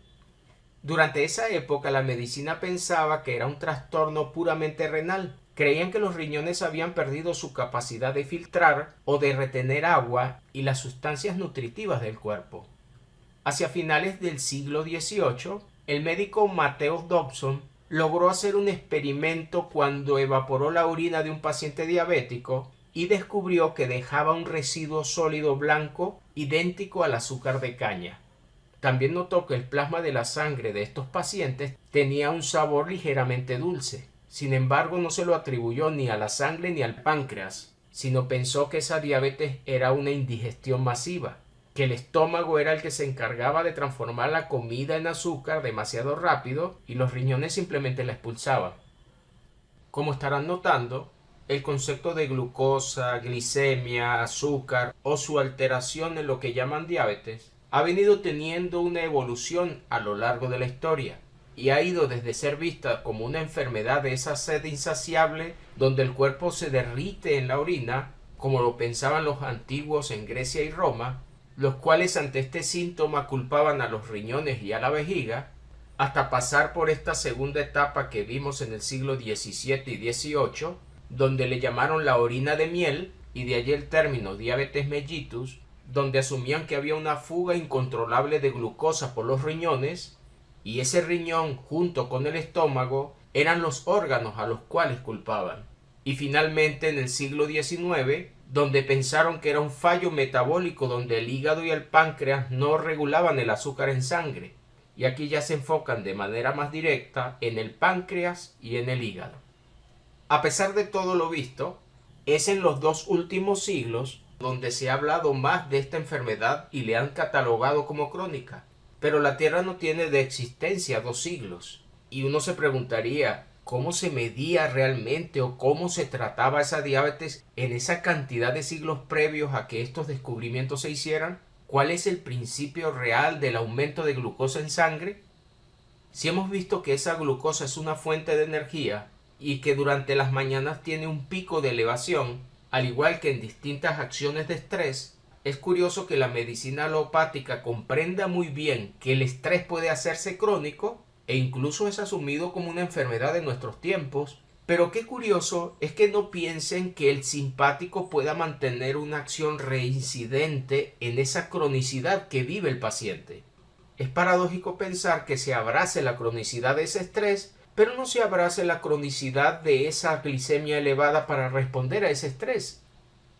Speaker 1: Durante esa época la medicina pensaba que era un trastorno puramente renal. Creían que los riñones habían perdido su capacidad de filtrar o de retener agua y las sustancias nutritivas del cuerpo. Hacia finales del siglo XVIII, el médico Matthew Dobson logró hacer un experimento cuando evaporó la orina de un paciente diabético y descubrió que dejaba un residuo sólido blanco idéntico al azúcar de caña. También notó que el plasma de la sangre de estos pacientes tenía un sabor ligeramente dulce. Sin embargo, no se lo atribuyó ni a la sangre ni al páncreas, sino pensó que esa diabetes era una indigestión masiva. que el estómago era el que se encargaba de transformar la comida en azúcar demasiado rápido y los riñones simplemente la expulsaban. Como estarán notando, el concepto de glucosa, glicemia, azúcar o su alteración en lo que llaman diabetes ha venido teniendo una evolución a lo largo de la historia y ha ido desde ser vista como una enfermedad de esa sed insaciable donde el cuerpo se derrite en la orina, como lo pensaban los antiguos en Grecia y Roma, los cuales ante este síntoma culpaban a los riñones y a la vejiga, hasta pasar por esta segunda etapa que vimos en el siglo XVII y XVIII, donde le llamaron la orina de miel, y de allí el término diabetes mellitus, donde asumían que había una fuga incontrolable de glucosa por los riñones, y ese riñón junto con el estómago eran los órganos a los cuales culpaban. Y finalmente en el siglo XIX, donde pensaron que era un fallo metabólico donde el hígado y el páncreas no regulaban el azúcar en sangre, y aquí ya se enfocan de manera más directa en el páncreas y en el hígado. A pesar de todo lo visto, es en los 2 últimos siglos donde se ha hablado más de esta enfermedad y le han catalogado como crónica. Pero la Tierra no tiene de existencia 2 siglos. Y uno se preguntaría, ¿cómo se medía realmente o cómo se trataba esa diabetes en esa cantidad de siglos previos a que estos descubrimientos se hicieran? ¿Cuál es el principio real del aumento de glucosa en sangre? Si hemos visto que esa glucosa es una fuente de energía y que durante las mañanas tiene un pico de elevación, al igual que en distintas acciones de estrés, es curioso que la medicina alopática comprenda muy bien que el estrés puede hacerse crónico e incluso es asumido como una enfermedad de nuestros tiempos, pero qué curioso es que no piensen que el simpático pueda mantener una acción reincidente en esa cronicidad que vive el paciente. Es paradójico pensar que se abrace la cronicidad de ese estrés, pero no se abrace la cronicidad de esa glicemia elevada para responder a ese estrés.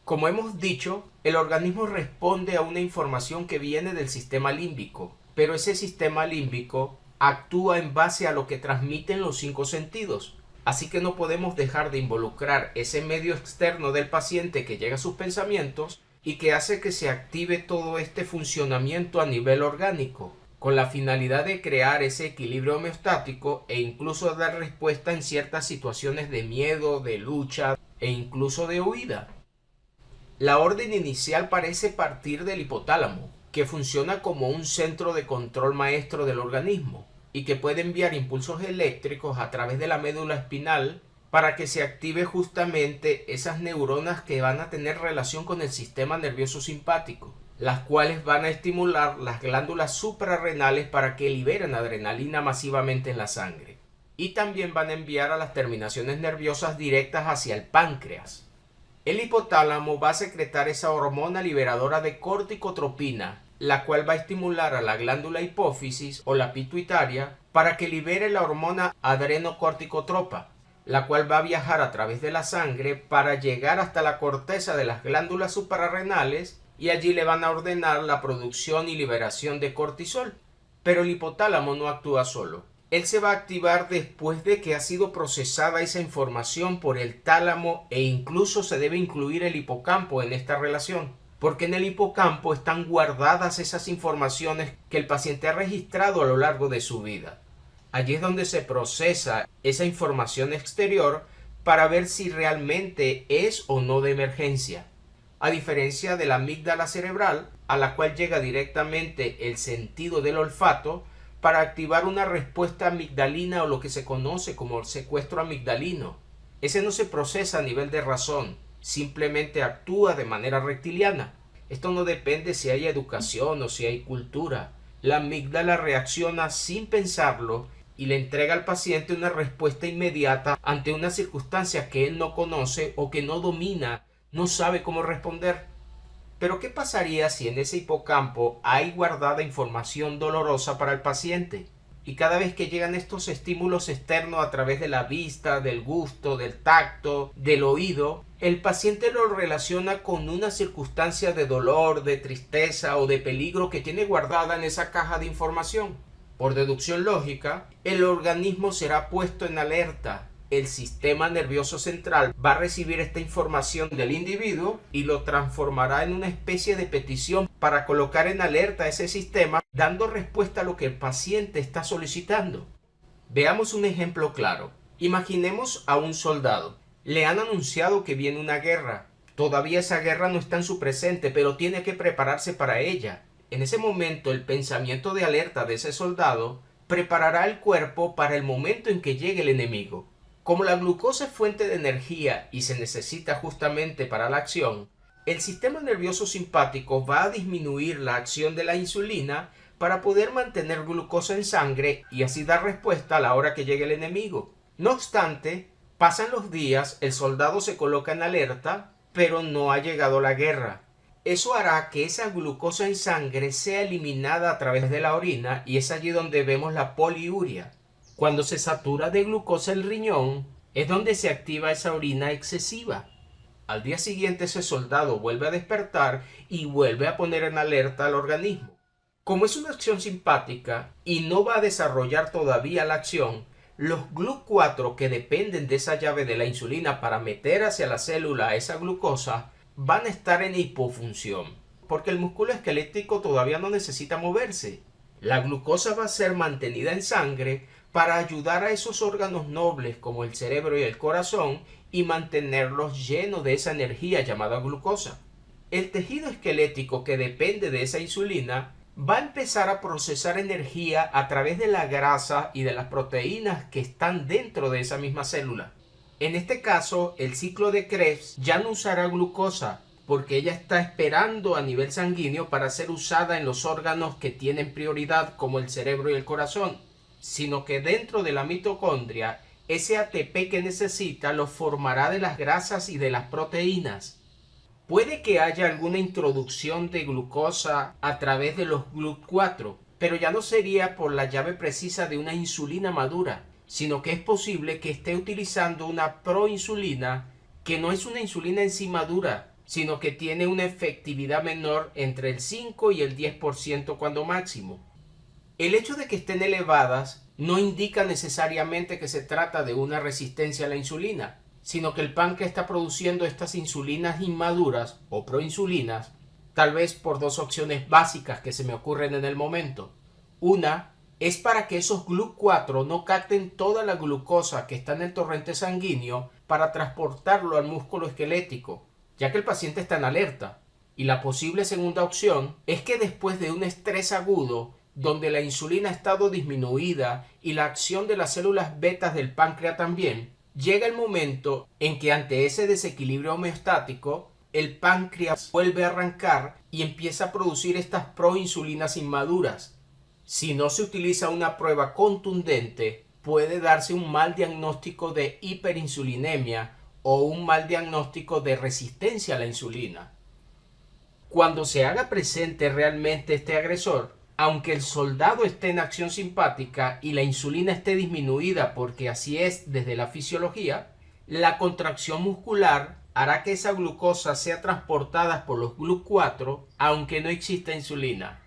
Speaker 1: Como hemos dicho, el organismo responde a una información que viene del sistema límbico, pero ese sistema límbico actúa en base a lo que transmiten los 5 sentidos. Así que no podemos dejar de involucrar ese medio externo del paciente que llega a sus pensamientos y que hace que se active todo este funcionamiento a nivel orgánico, con la finalidad de crear ese equilibrio homeostático e incluso dar respuesta en ciertas situaciones de miedo, de lucha e incluso de huida. La orden inicial parece partir del hipotálamo, que funciona como un centro de control maestro del organismo y que puede enviar impulsos eléctricos a través de la médula espinal para que se active justamente esas neuronas que van a tener relación con el sistema nervioso simpático, las cuales van a estimular las glándulas suprarrenales para que liberen adrenalina masivamente en la sangre. Y también van a enviar a las terminaciones nerviosas directas hacia el páncreas. El hipotálamo va a secretar esa hormona liberadora de corticotropina, la cual va a estimular a la glándula hipófisis o la pituitaria para que libere la hormona adrenocorticotropa, la cual va a viajar a través de la sangre para llegar hasta la corteza de las glándulas suprarrenales y allí le van a ordenar la producción y liberación de cortisol. Pero el hipotálamo no actúa solo. Él se va a activar después de que ha sido procesada esa información por el tálamo e incluso se debe incluir el hipocampo en esta relación, porque en el hipocampo están guardadas esas informaciones que el paciente ha registrado a lo largo de su vida. Allí es donde se procesa esa información exterior para ver si realmente es o no de emergencia. A diferencia de la amígdala cerebral, a la cual llega directamente el sentido del olfato para activar una respuesta amigdalina o lo que se conoce como el secuestro amigdalino. Ese no se procesa a nivel de razón, simplemente actúa de manera reptiliana. Esto no depende si hay educación o si hay cultura. La amígdala reacciona sin pensarlo y le entrega al paciente una respuesta inmediata ante una circunstancia que él no conoce o que no domina, no sabe cómo responder. Pero ¿qué pasaría si en ese hipocampo hay guardada información dolorosa para el paciente? Y cada vez que llegan estos estímulos externos a través de la vista, del gusto, del tacto, del oído, el paciente lo relaciona con una circunstancia de dolor, de tristeza o de peligro que tiene guardada en esa caja de información. Por deducción lógica, el organismo será puesto en alerta el sistema nervioso central va a recibir esta información del individuo y lo transformará en una especie de petición para colocar en alerta a ese sistema, dando respuesta a lo que el paciente está solicitando. Veamos un ejemplo claro. Imaginemos a un soldado. Le han anunciado que viene una guerra. Todavía esa guerra no está en su presente, pero tiene que prepararse para ella. En ese momento, el pensamiento de alerta de ese soldado preparará el cuerpo para el momento en que llegue el enemigo. Como la glucosa es fuente de energía y se necesita justamente para la acción, el sistema nervioso simpático va a disminuir la acción de la insulina para poder mantener glucosa en sangre y así dar respuesta a la hora que llegue el enemigo. No obstante, pasan los días, el soldado se coloca en alerta, pero no ha llegado la guerra. Eso hará que esa glucosa en sangre sea eliminada a través de la orina y es allí donde vemos la poliuria. Cuando se satura de glucosa el riñón, es donde se activa esa orina excesiva. Al día siguiente ese soldado vuelve a despertar y vuelve a poner en alerta al organismo. Como es una acción simpática y no va a desarrollar todavía la acción, los GLUT4 que dependen de esa llave de la insulina para meter hacia la célula esa glucosa van a estar en hipofunción, porque el músculo esquelético todavía no necesita moverse. La glucosa va a ser mantenida en sangre para ayudar a esos órganos nobles como el cerebro y el corazón y mantenerlos llenos de esa energía llamada glucosa. El tejido esquelético que depende de esa insulina va a empezar a procesar energía a través de la grasa y de las proteínas que están dentro de esa misma célula. En este caso, el ciclo de Krebs ya no usará glucosa porque ella está esperando a nivel sanguíneo para ser usada en los órganos que tienen prioridad como el cerebro y el corazón, sino que dentro de la mitocondria ese ATP que necesita lo formará de las grasas y de las proteínas. Puede que haya alguna introducción de glucosa a través de los GLUT4, pero ya no sería por la llave precisa de una insulina madura, sino que es posible que esté utilizando una proinsulina que no es una insulina en sí madura, sino que tiene una efectividad menor entre el 5 y el 10% cuando máximo. El hecho de que estén elevadas no indica necesariamente que se trata de una resistencia a la insulina, sino que el páncreas está produciendo estas insulinas inmaduras o proinsulinas, tal vez por dos opciones básicas que se me ocurren en el momento. Una es para que esos GLUT4 no capten toda la glucosa que está en el torrente sanguíneo para transportarlo al músculo esquelético, ya que el paciente está en alerta. Y la posible segunda opción es que después de un estrés agudo, donde la insulina ha estado disminuida y la acción de las células betas del páncreas también, llega el momento en que ante ese desequilibrio homeostático, el páncreas vuelve a arrancar y empieza a producir estas proinsulinas inmaduras. Si no se utiliza una prueba contundente, puede darse un mal diagnóstico de hiperinsulinemia o un mal diagnóstico de resistencia a la insulina. Cuando se haga presente realmente este agresor, aunque el soldado esté en acción simpática y la insulina esté disminuida porque así es desde la fisiología, la contracción muscular hará que esa glucosa sea transportada por los GLUT4 aunque no exista insulina.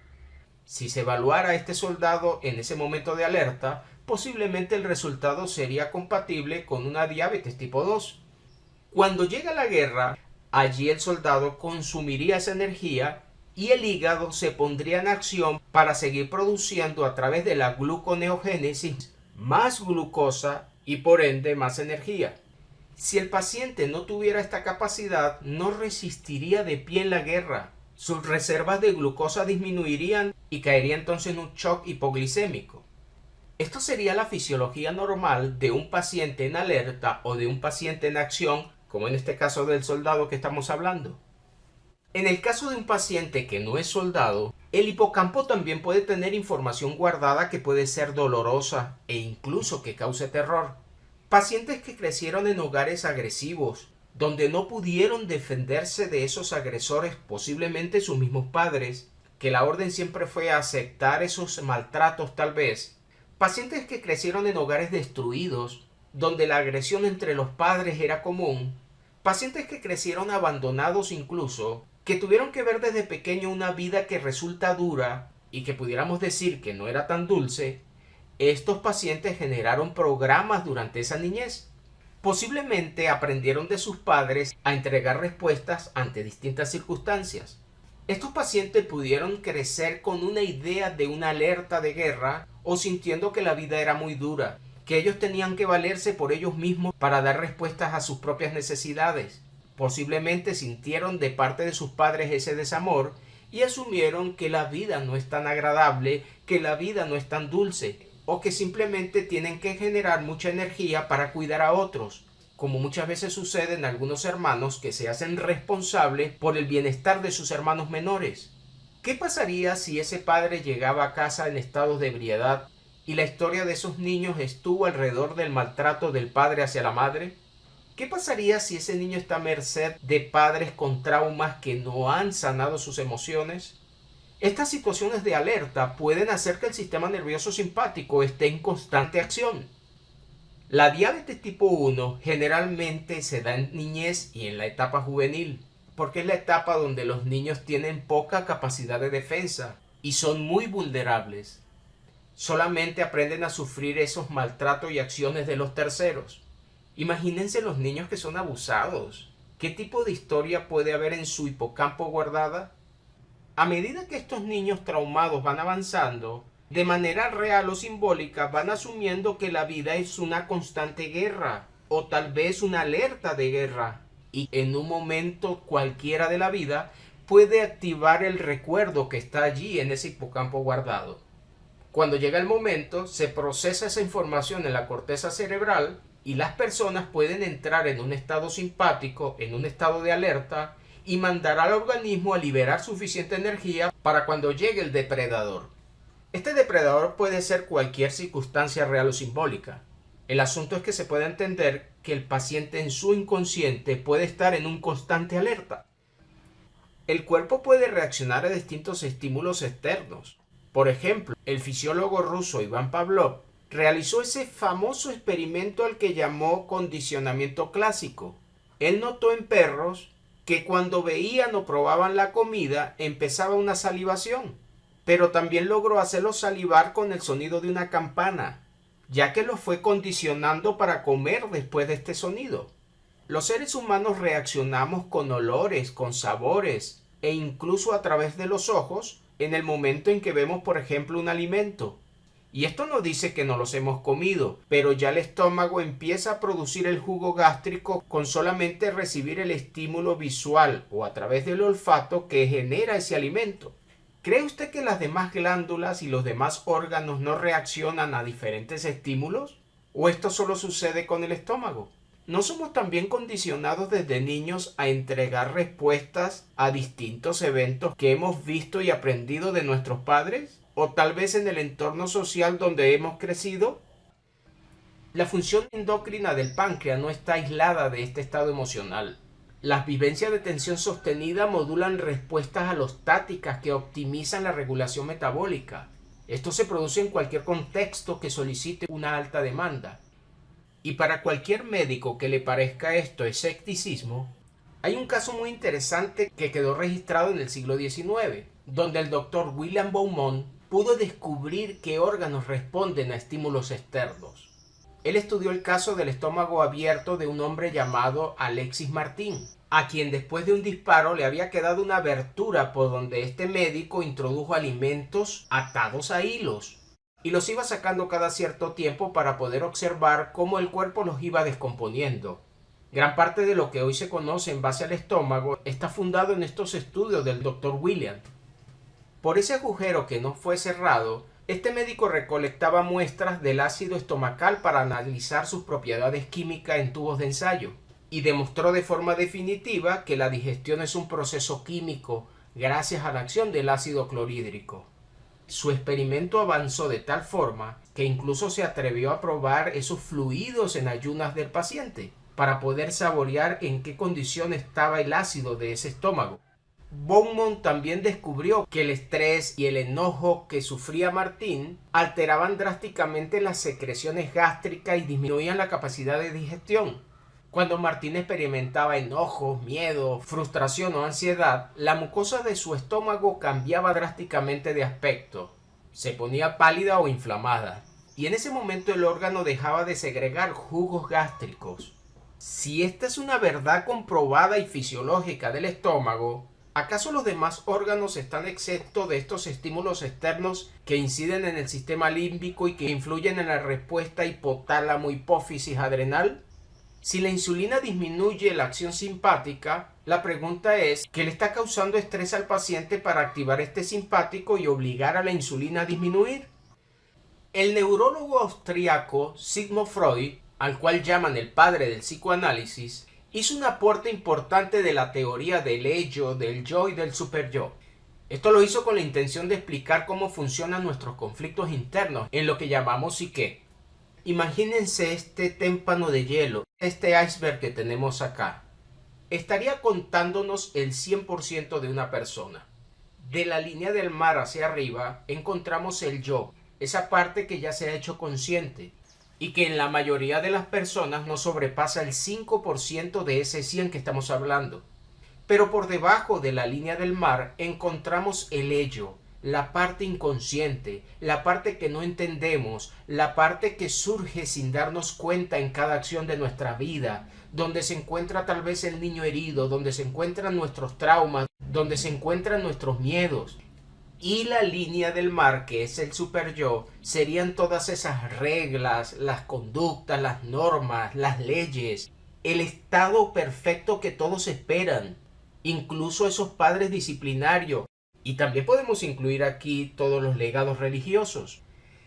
Speaker 1: Si se evaluara a este soldado en ese momento de alerta, posiblemente el resultado sería compatible con una diabetes tipo 2. Cuando llega la guerra, allí el soldado consumiría esa energía y el hígado se pondría en acción para seguir produciendo a través de la gluconeogénesis más glucosa y por ende más energía. Si el paciente no tuviera esta capacidad, no resistiría de pie en la guerra. Sus reservas de glucosa disminuirían y caería entonces en un shock hipoglicémico. Esto sería la fisiología normal de un paciente en alerta o de un paciente en acción, como en este caso del soldado que estamos hablando. En el caso de un paciente que no es soldado, el hipocampo también puede tener información guardada que puede ser dolorosa e incluso que cause terror. Pacientes que crecieron en hogares agresivos, donde no pudieron defenderse de esos agresores, posiblemente sus mismos padres, que la orden siempre fue aceptar esos maltratos tal vez. Pacientes que crecieron en hogares destruidos, donde la agresión entre los padres era común. Pacientes que crecieron abandonados incluso, que tuvieron que ver desde pequeño una vida que resulta dura y que pudiéramos decir que no era tan dulce. Estos pacientes generaron programas durante esa niñez. Posiblemente aprendieron de sus padres a entregar respuestas ante distintas circunstancias. Estos pacientes pudieron crecer con una idea de una alerta de guerra o sintiendo que la vida era muy dura, que ellos tenían que valerse por ellos mismos para dar respuestas a sus propias necesidades. Posiblemente sintieron de parte de sus padres ese desamor y asumieron que la vida no es tan agradable, que la vida no es tan dulce, o que simplemente tienen que generar mucha energía para cuidar a otros, como muchas veces sucede en algunos hermanos que se hacen responsables por el bienestar de sus hermanos menores. ¿Qué pasaría si ese padre llegaba a casa en estado de ebriedad y la historia de esos niños estuvo alrededor del maltrato del padre hacia la madre? ¿Qué pasaría si ese niño está a merced de padres con traumas que no han sanado sus emociones? Estas situaciones de alerta pueden hacer que el sistema nervioso simpático esté en constante acción. La diabetes tipo 1 generalmente se da en niñez y en la etapa juvenil, porque es la etapa donde los niños tienen poca capacidad de defensa y son muy vulnerables. Solamente aprenden a sufrir esos maltratos y acciones de los terceros. Imagínense los niños que son abusados. ¿Qué tipo de historia puede haber en su hipocampo guardada? A medida que estos niños traumados van avanzando, de manera real o simbólica van asumiendo que la vida es una constante guerra o tal vez una alerta de guerra y en un momento cualquiera de la vida puede activar el recuerdo que está allí en ese hipocampo guardado. Cuando llega el momento se procesa esa información en la corteza cerebral y las personas pueden entrar en un estado simpático, en un estado de alerta y mandar al organismo a liberar suficiente energía para cuando llegue el depredador. Este depredador puede ser cualquier circunstancia real o simbólica. El asunto es que se puede entender que el paciente en su inconsciente puede estar en un constante alerta. El cuerpo puede reaccionar a distintos estímulos externos. Por ejemplo, el fisiólogo ruso Iván Pavlov realizó ese famoso experimento al que llamó condicionamiento clásico. Él notó en perros que cuando veían o probaban la comida empezaba una salivación, pero también logró hacerlos salivar con el sonido de una campana, ya que los fue condicionando para comer después de este sonido. Los seres humanos reaccionamos con olores, con sabores e incluso a través de los ojos en el momento en que vemos, por ejemplo, un alimento. Y esto no dice que no los hemos comido, pero ya el estómago empieza a producir el jugo gástrico con solamente recibir el estímulo visual o a través del olfato que genera ese alimento. ¿Cree usted que las demás glándulas y los demás órganos no reaccionan a diferentes estímulos? ¿O esto solo sucede con el estómago? ¿No somos también condicionados desde niños a entregar respuestas a distintos eventos que hemos visto y aprendido de nuestros padres? ¿O tal vez en el entorno social donde hemos crecido? La función endocrina del páncreas no está aislada de este estado emocional. Las vivencias de tensión sostenida modulan respuestas alostáticas que optimizan la regulación metabólica. Esto se produce en cualquier contexto que solicite una alta demanda. Y para cualquier médico que le parezca esto escepticismo, hay un caso muy interesante que quedó registrado en el siglo XIX, donde el doctor William Beaumont pudo descubrir qué órganos responden a estímulos externos. Él estudió el caso del estómago abierto de un hombre llamado Alexis Martin, a quien después de un disparo le había quedado una abertura por donde este médico introdujo alimentos atados a hilos y los iba sacando cada cierto tiempo para poder observar cómo el cuerpo los iba descomponiendo. Gran parte de lo que hoy se conoce en base al estómago está fundado en estos estudios del Dr. William. Por ese agujero que no fue cerrado, este médico recolectaba muestras del ácido estomacal para analizar sus propiedades químicas en tubos de ensayo y demostró de forma definitiva que la digestión es un proceso químico gracias a la acción del ácido clorhídrico. Su experimento avanzó de tal forma que incluso se atrevió a probar esos fluidos en ayunas del paciente para poder saborear en qué condición estaba el ácido de ese estómago. Beaumont también descubrió que el estrés y el enojo que sufría Martin alteraban drásticamente las secreciones gástricas y disminuían la capacidad de digestión. Cuando Martin experimentaba enojo, miedo, frustración o ansiedad, la mucosa de su estómago cambiaba drásticamente de aspecto. Se ponía pálida o inflamada. Y en ese momento el órgano dejaba de segregar jugos gástricos. Si esta es una verdad comprobada y fisiológica del estómago, ¿acaso los demás órganos están exentos de estos estímulos externos que inciden en el sistema límbico y que influyen en la respuesta hipotálamo, hipófisis, adrenal? Si la insulina disminuye la acción simpática, la pregunta es, ¿qué le está causando estrés al paciente para activar este simpático y obligar a la insulina a disminuir? El neurólogo austriaco Sigmund Freud, al cual llaman el padre del psicoanálisis, hizo un aporte importante de la teoría del ello, del yo y del superyo. Esto lo hizo con la intención de explicar cómo funcionan nuestros conflictos internos en lo que llamamos psique. Imagínense este témpano de hielo, este iceberg que tenemos acá. Estaría contándonos el 100% de una persona. De la línea del mar hacia arriba encontramos el yo, esa parte que ya se ha hecho consciente y que en la mayoría de las personas no sobrepasa el 5% de ese 100 que estamos hablando. Pero por debajo de la línea del mar encontramos el ello, la parte inconsciente, la parte que no entendemos, la parte que surge sin darnos cuenta en cada acción de nuestra vida, donde se encuentra tal vez el niño herido, donde se encuentran nuestros traumas, donde se encuentran nuestros miedos. Y la línea del mar, que es el superyo, serían todas esas reglas, las conductas, las normas, las leyes, el estado perfecto que todos esperan, incluso esos padres disciplinarios. Y también podemos incluir aquí todos los legados religiosos.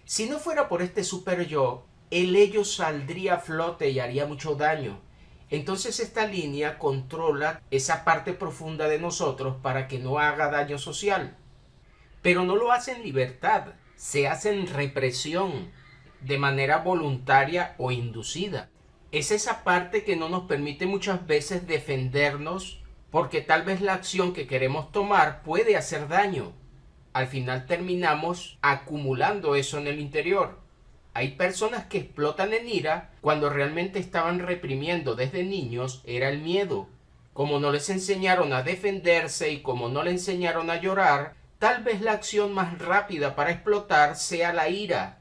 Speaker 1: Si no fuera por este superyo, el ello saldría a flote y haría mucho daño. Entonces esta línea controla esa parte profunda de nosotros para que no haga daño social. Pero no lo hace en libertad, se hace en represión, de manera voluntaria o inducida. Es esa parte que no nos permite muchas veces defendernos porque tal vez la acción que queremos tomar puede hacer daño. Al final terminamos acumulando eso en el interior. Hay personas que explotan en ira cuando realmente estaban reprimiendo desde niños era el miedo. Como no les enseñaron a defenderse y como no le enseñaron a llorar, tal vez la acción más rápida para explotar sea la ira.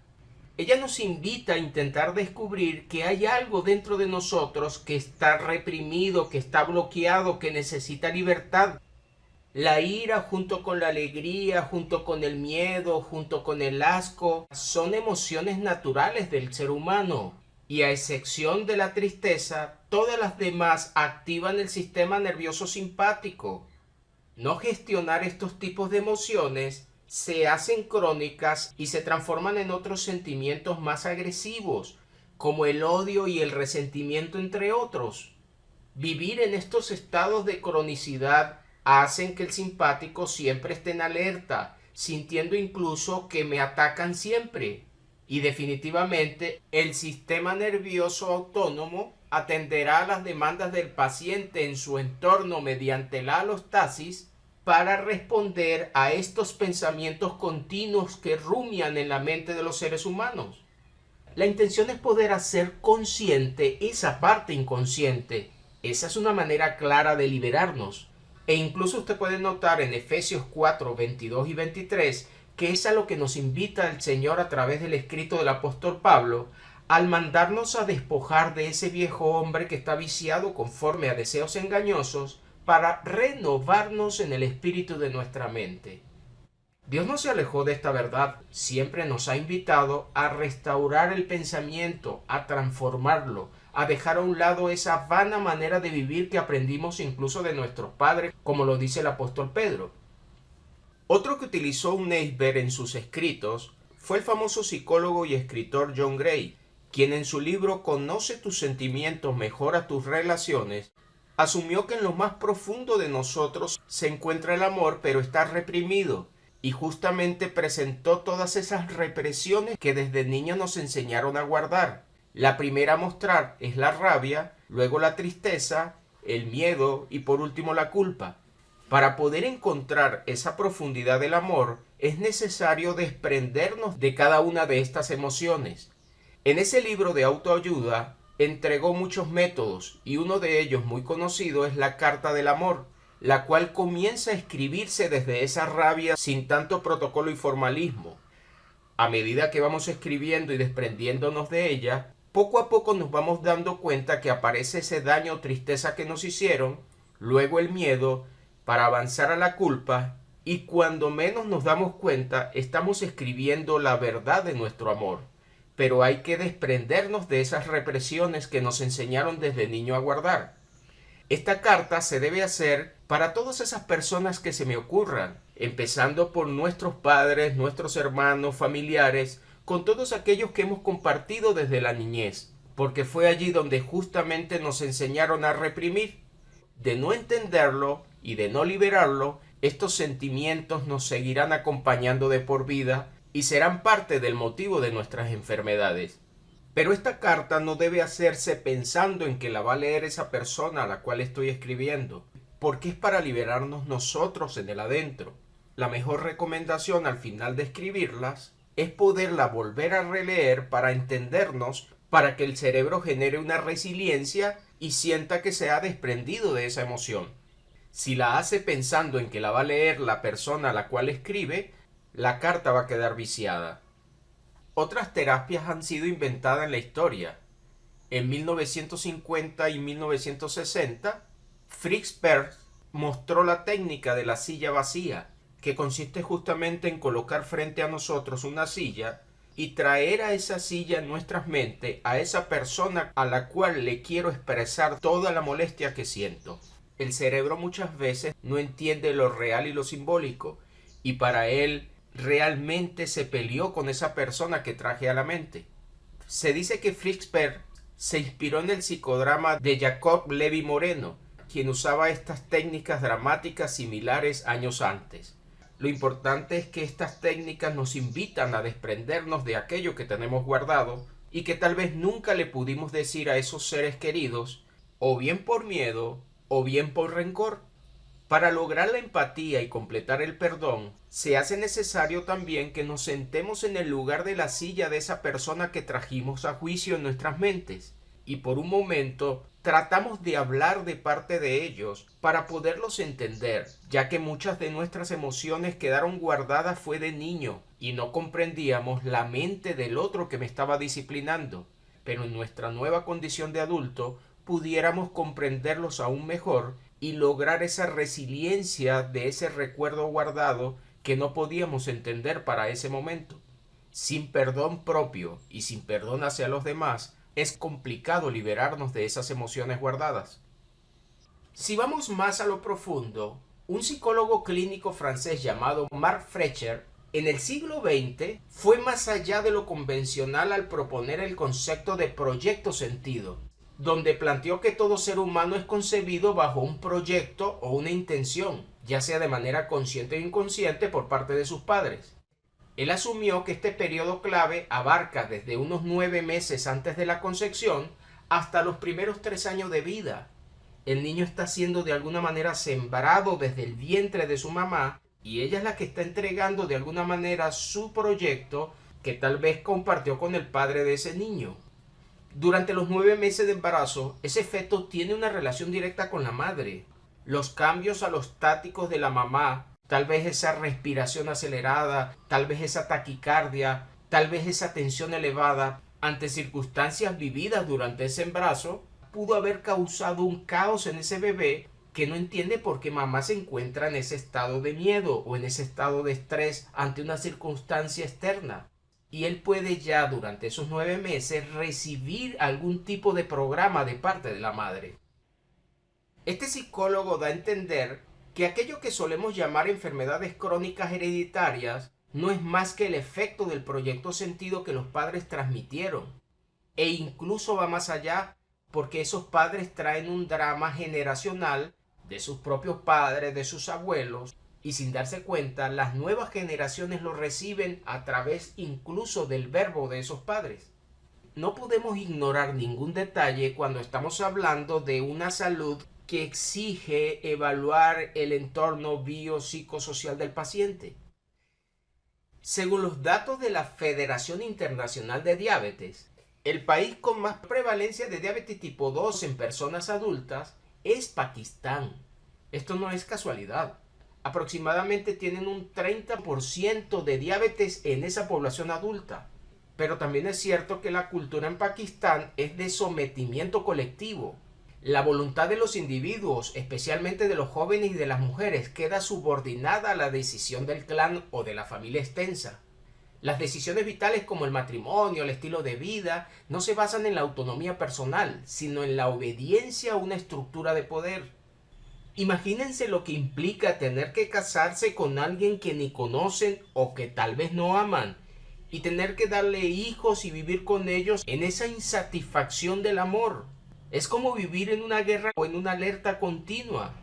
Speaker 1: Ella nos invita a intentar descubrir que hay algo dentro de nosotros que está reprimido, que está bloqueado, que necesita libertad. La ira junto con la alegría, junto con el miedo, junto con el asco, son emociones naturales del ser humano. Y a excepción de la tristeza, todas las demás activan el sistema nervioso simpático. No gestionar estos tipos de emociones se hacen crónicas y se transforman en otros sentimientos más agresivos, como el odio y el resentimiento, entre otros. Vivir en estos estados de cronicidad hacen que el simpático siempre esté en alerta, sintiendo incluso que me atacan siempre. Y definitivamente el sistema nervioso autónomo atenderá a las demandas del paciente en su entorno mediante la alostasis para responder a estos pensamientos continuos que rumian en la mente de los seres humanos. La intención es poder hacer consciente esa parte inconsciente. Esa es una manera clara de liberarnos. E incluso usted puede notar en Efesios 4, 22 y 23 que es a lo que nos invita el Señor a través del escrito del apóstol Pablo, al mandarnos a despojar de ese viejo hombre que está viciado conforme a deseos engañosos, para renovarnos en el espíritu de nuestra mente. Dios no se alejó de esta verdad, siempre nos ha invitado a restaurar el pensamiento, a transformarlo, a dejar a un lado esa vana manera de vivir que aprendimos incluso de nuestros padres, como lo dice el apóstol Pedro. Otro que utilizó un iceberg en sus escritos fue el famoso psicólogo y escritor John Gray, quien en su libro Conoce tus sentimientos, mejora tus relaciones, asumió que en lo más profundo de nosotros se encuentra el amor, pero está reprimido, y justamente presentó todas esas represiones que desde niños nos enseñaron a guardar. La primera a mostrar es la rabia, luego la tristeza, el miedo y por último la culpa. Para poder encontrar esa profundidad del amor, es necesario desprendernos de cada una de estas emociones. En ese libro de autoayuda, entregó muchos métodos y uno de ellos muy conocido es la Carta del Amor, la cual comienza a escribirse desde esa rabia sin tanto protocolo y formalismo. A medida que vamos escribiendo y desprendiéndonos de ella, Poco a poco nos vamos dando cuenta que aparece ese daño o tristeza que nos hicieron, luego el miedo, para avanzar a la culpa, y cuando menos nos damos cuenta estamos escribiendo la verdad de nuestro amor. Pero hay que desprendernos de esas represiones que nos enseñaron desde niño a guardar. Esta carta se debe hacer para todas esas personas que se me ocurran, empezando por nuestros padres, nuestros hermanos, familiares, con todos aquellos que hemos compartido desde la niñez, porque fue allí donde justamente nos enseñaron a reprimir. De no entenderlo y de no liberarlo, estos sentimientos nos seguirán acompañando de por vida y serán parte del motivo de nuestras enfermedades. Pero esta carta no debe hacerse pensando en que la va a leer esa persona a la cual estoy escribiendo, porque es para liberarnos nosotros en el adentro. La mejor recomendación al final de escribirlas es poderla volver a releer para entendernos, para que el cerebro genere una resiliencia y sienta que se ha desprendido de esa emoción. Si la hace pensando en que la va a leer la persona a la cual escribe, la carta va a quedar viciada. Otras terapias han sido inventadas en la historia. En 1950 y 1960, Fritz Perls mostró la técnica de la silla vacía, que consiste justamente en colocar frente a nosotros una silla y traer a esa silla en nuestras mentes a esa persona a la cual le quiero expresar toda la molestia que siento. El cerebro muchas veces no entiende lo real y lo simbólico, y para él realmente se peleó con esa persona que traje a la mente. Se dice que Fritz Perls se inspiró en el psicodrama de Jacob Levi Moreno, quien usaba estas técnicas dramáticas similares años antes. Lo importante es que estas técnicas nos invitan a desprendernos de aquello que tenemos guardado y que tal vez nunca le pudimos decir a esos seres queridos, o bien por miedo, o bien por rencor. Para lograr la empatía y completar el perdón, se hace necesario también que nos sentemos en el lugar de la silla de esa persona que trajimos a juicio en nuestras mentes, y por un momento tratamos de hablar de parte de ellos para poderlos entender, ya que muchas de nuestras emociones quedaron guardadas fue de niño y no comprendíamos la mente del otro que me estaba disciplinando, pero en nuestra nueva condición de adulto pudiéramos comprenderlos aún mejor y lograr esa resiliencia de ese recuerdo guardado que no podíamos entender para ese momento. Sin perdón propio y sin perdón hacia los demás, es complicado liberarnos de esas emociones guardadas. Si vamos más a lo profundo, un psicólogo clínico francés llamado Marc Fletcher en el siglo XX fue más allá de lo convencional al proponer el concepto de proyecto sentido, donde planteó que todo ser humano es concebido bajo un proyecto o una intención, ya sea de manera consciente o inconsciente por parte de sus padres. Él asumió que este periodo clave abarca desde unos 9 meses antes de la concepción hasta los primeros 3 años de vida. El niño está siendo de alguna manera sembrado desde el vientre de su mamá y ella es la que está entregando de alguna manera su proyecto que tal vez compartió con el padre de ese niño. Durante los 9 meses de embarazo, ese feto tiene una relación directa con la madre. Los cambios alostáticos de la mamá, tal vez esa respiración acelerada, tal vez esa taquicardia, tal vez esa tensión elevada, ante circunstancias vividas durante ese embarazo, pudo haber causado un caos en ese bebé que no entiende por qué mamá se encuentra en ese estado de miedo o en ese estado de estrés ante una circunstancia externa. Y él puede ya durante esos 9 meses recibir algún tipo de programa de parte de la madre. Este psicólogo da a entender que aquello que solemos llamar enfermedades crónicas hereditarias no es más que el efecto del proyecto sentido que los padres transmitieron, e incluso va más allá porque esos padres traen un drama generacional de sus propios padres, de sus abuelos, y sin darse cuenta las nuevas generaciones lo reciben a través incluso del verbo de esos padres. No podemos ignorar ningún detalle cuando estamos hablando de una salud que exige evaluar el entorno biopsicosocial del paciente. Según los datos de la Federación Internacional de Diabetes, el país con más prevalencia de diabetes tipo 2 en personas adultas es Pakistán. Esto no es casualidad. Aproximadamente tienen un 30% de diabetes en esa población adulta. pero también es cierto que la cultura en Pakistán es de sometimiento colectivo. La voluntad de los individuos, especialmente de los jóvenes y de las mujeres, queda subordinada a la decisión del clan o de la familia extensa. Las decisiones vitales como el matrimonio, el estilo de vida, no se basan en la autonomía personal, sino en la obediencia a una estructura de poder. Imagínense lo que implica tener que casarse con alguien que ni conocen o que tal vez no aman, y tener que darle hijos y vivir con ellos en esa insatisfacción del amor. Es como vivir en una guerra o en una alerta continua.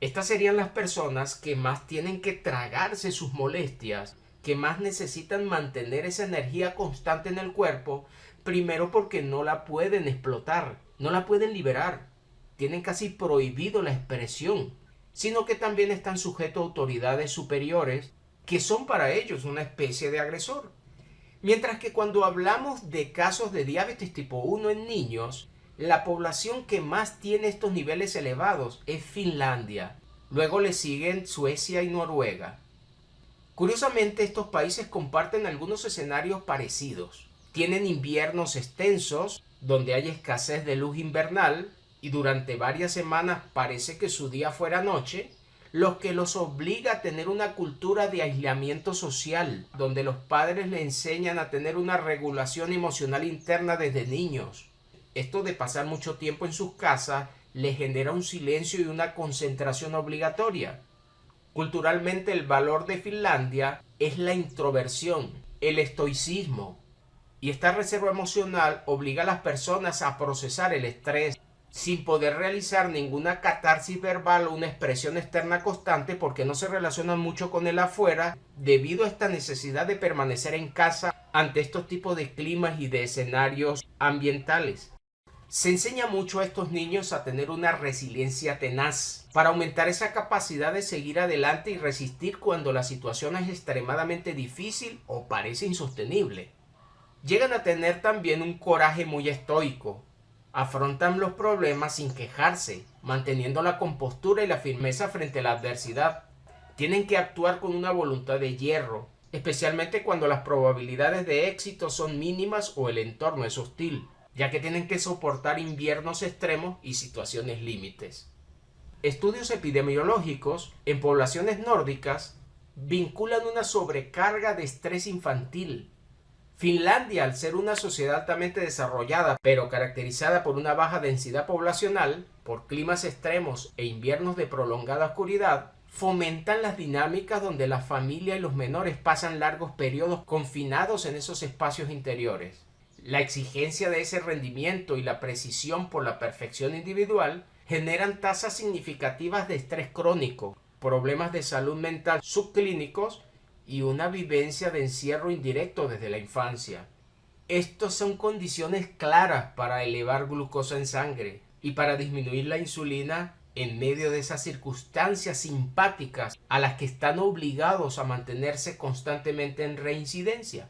Speaker 1: Estas serían las personas que más tienen que tragarse sus molestias, que más necesitan mantener esa energía constante en el cuerpo, primero porque no la pueden explotar, no la pueden liberar, tienen casi prohibido la expresión, sino que también están sujetos a autoridades superiores que son para ellos una especie de agresor. Mientras que cuando hablamos de casos de diabetes tipo 1 en niños, la población que más tiene estos niveles elevados es Finlandia. Luego le siguen Suecia y Noruega. Curiosamente, estos países comparten algunos escenarios parecidos. Tienen inviernos extensos, donde hay escasez de luz invernal, y durante varias semanas parece que su día fuera noche, lo que los obliga a tener una cultura de aislamiento social, donde los padres le enseñan a tener una regulación emocional interna desde niños. Esto de pasar mucho tiempo en sus casas les genera un silencio y una concentración obligatoria. Culturalmente el valor de Finlandia es la introversión, el estoicismo, y esta reserva emocional obliga a las personas a procesar el estrés sin poder realizar ninguna catarsis verbal o una expresión externa constante porque no se relacionan mucho con el afuera debido a esta necesidad de permanecer en casa ante estos tipos de climas y de escenarios ambientales. Se enseña mucho a estos niños a tener una resiliencia tenaz para aumentar esa capacidad de seguir adelante y resistir cuando la situación es extremadamente difícil o parece insostenible. Llegan a tener también un coraje muy estoico. Afrontan los problemas sin quejarse, manteniendo la compostura y la firmeza frente a la adversidad. Tienen que actuar con una voluntad de hierro, especialmente cuando las probabilidades de éxito son mínimas o el entorno es hostil, ya que tienen que soportar inviernos extremos y situaciones límites. Estudios epidemiológicos en poblaciones nórdicas vinculan una sobrecarga de estrés infantil. Finlandia, al ser una sociedad altamente desarrollada, pero caracterizada por una baja densidad poblacional, por climas extremos e inviernos de prolongada oscuridad, fomentan las dinámicas donde la familia y los menores pasan largos periodos confinados en esos espacios interiores. La exigencia de ese rendimiento y la precisión por la perfección individual generan tasas significativas de estrés crónico, problemas de salud mental subclínicos y una vivencia de encierro indirecto desde la infancia. Estas son condiciones claras para elevar glucosa en sangre y para disminuir la insulina en medio de esas circunstancias simpáticas a las que están obligados a mantenerse constantemente en reincidencia.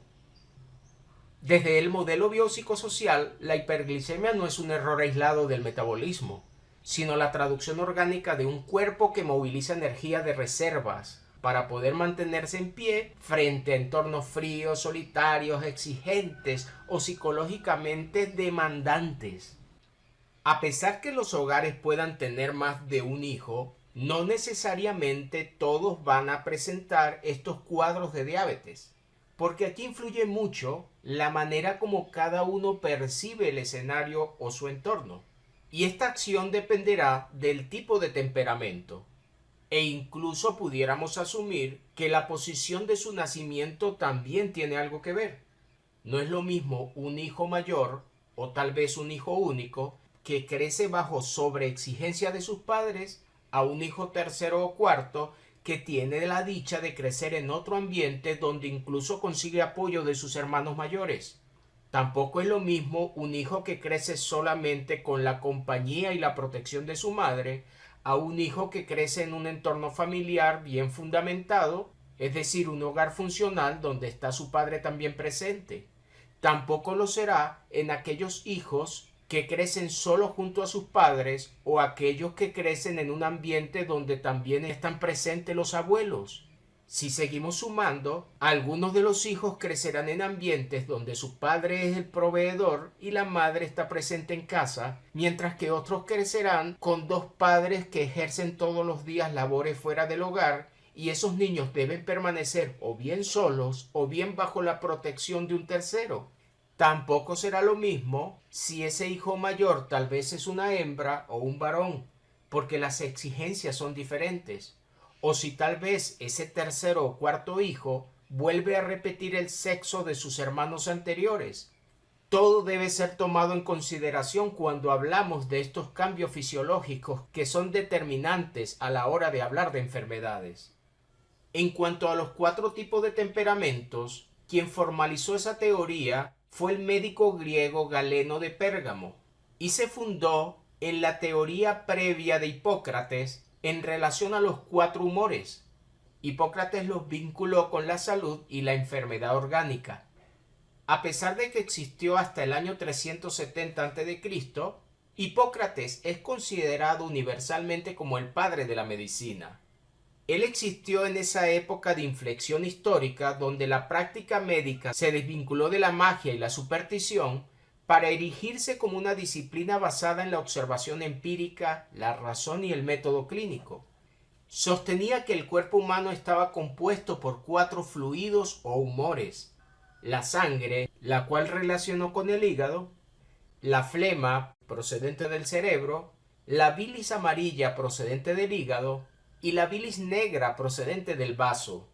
Speaker 1: Desde el modelo biopsicosocial, la hiperglicemia no es un error aislado del metabolismo, sino la traducción orgánica de un cuerpo que moviliza energía de reservas para poder mantenerse en pie frente a entornos fríos, solitarios, exigentes o psicológicamente demandantes. A pesar que los hogares puedan tener más de un hijo, no necesariamente todos van a presentar estos cuadros de diabetes, porque aquí influye mucho la manera como cada uno percibe el escenario o su entorno. Y esta acción dependerá del tipo de temperamento. E incluso pudiéramos asumir que la posición de su nacimiento también tiene algo que ver. No es lo mismo un hijo mayor o tal vez un hijo único que crece bajo sobreexigencia de sus padres a un hijo tercero o cuarto que tiene la dicha de crecer en otro ambiente donde incluso consigue apoyo de sus hermanos mayores. Tampoco es lo mismo un hijo que crece solamente con la compañía y la protección de su madre a un hijo que crece en un entorno familiar bien fundamentado, es decir, un hogar funcional donde está su padre también presente. Tampoco lo será en aquellos hijos que crecen solo junto a sus padres o aquellos que crecen en un ambiente donde también están presentes los abuelos. Si seguimos sumando, algunos de los hijos crecerán en ambientes donde su padre es el proveedor y la madre está presente en casa, mientras que otros crecerán con dos padres que ejercen todos los días labores fuera del hogar, y esos niños deben permanecer o bien solos o bien bajo la protección de un tercero. Tampoco será lo mismo si ese hijo mayor tal vez es una hembra o un varón, porque las exigencias son diferentes. O si tal vez ese tercero o cuarto hijo vuelve a repetir el sexo de sus hermanos anteriores. Todo debe ser tomado en consideración cuando hablamos de estos cambios fisiológicos que son determinantes a la hora de hablar de enfermedades. En cuanto a los 4 tipos de temperamentos, quien formalizó esa teoría fue el médico griego Galeno de Pérgamo y se fundó en la teoría previa de Hipócrates en relación a los 4 humores. Hipócrates los vinculó con la salud y la enfermedad orgánica. A pesar de que existió hasta el año 370 a.C., Hipócrates es considerado universalmente como el padre de la medicina. Él existió en esa época de inflexión histórica donde la práctica médica se desvinculó de la magia y la superstición para erigirse como una disciplina basada en la observación empírica, la razón y el método clínico. Sostenía que el cuerpo humano estaba compuesto por 4 fluidos o humores: la sangre, la cual relacionó con el hígado; la flema, procedente del cerebro; la bilis amarilla, procedente del hígado; y la bilis negra, procedente del vaso.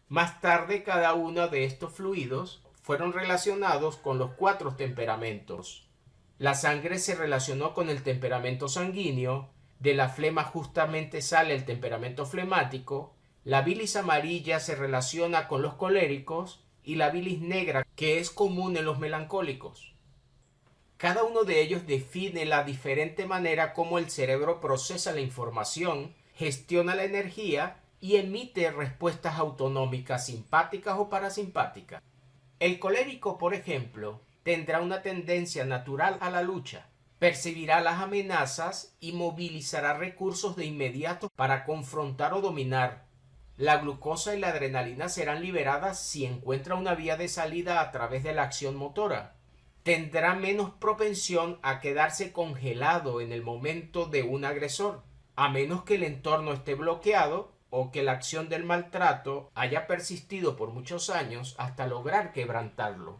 Speaker 1: Más tarde, cada uno de estos fluidos fueron relacionados con los 4 temperamentos. La sangre se relacionó con el temperamento sanguíneo, de la flema justamente sale el temperamento flemático; la bilis amarilla se relaciona con los coléricos y la bilis negra, que es común en los melancólicos. Cada uno de ellos define la diferente manera como el cerebro procesa la información, gestiona la energía y emite respuestas autonómicas simpáticas o parasimpáticas. El colérico, por ejemplo, tendrá una tendencia natural a la lucha, percibirá las amenazas y movilizará recursos de inmediato para confrontar o dominar. La glucosa y la adrenalina serán liberadas si encuentra una vía de salida a través de la acción motora. Tendrá menos propensión a quedarse congelado en el momento de un agresor, a menos que el entorno esté bloqueado o que la acción del maltrato haya persistido por muchos años hasta lograr quebrantarlo.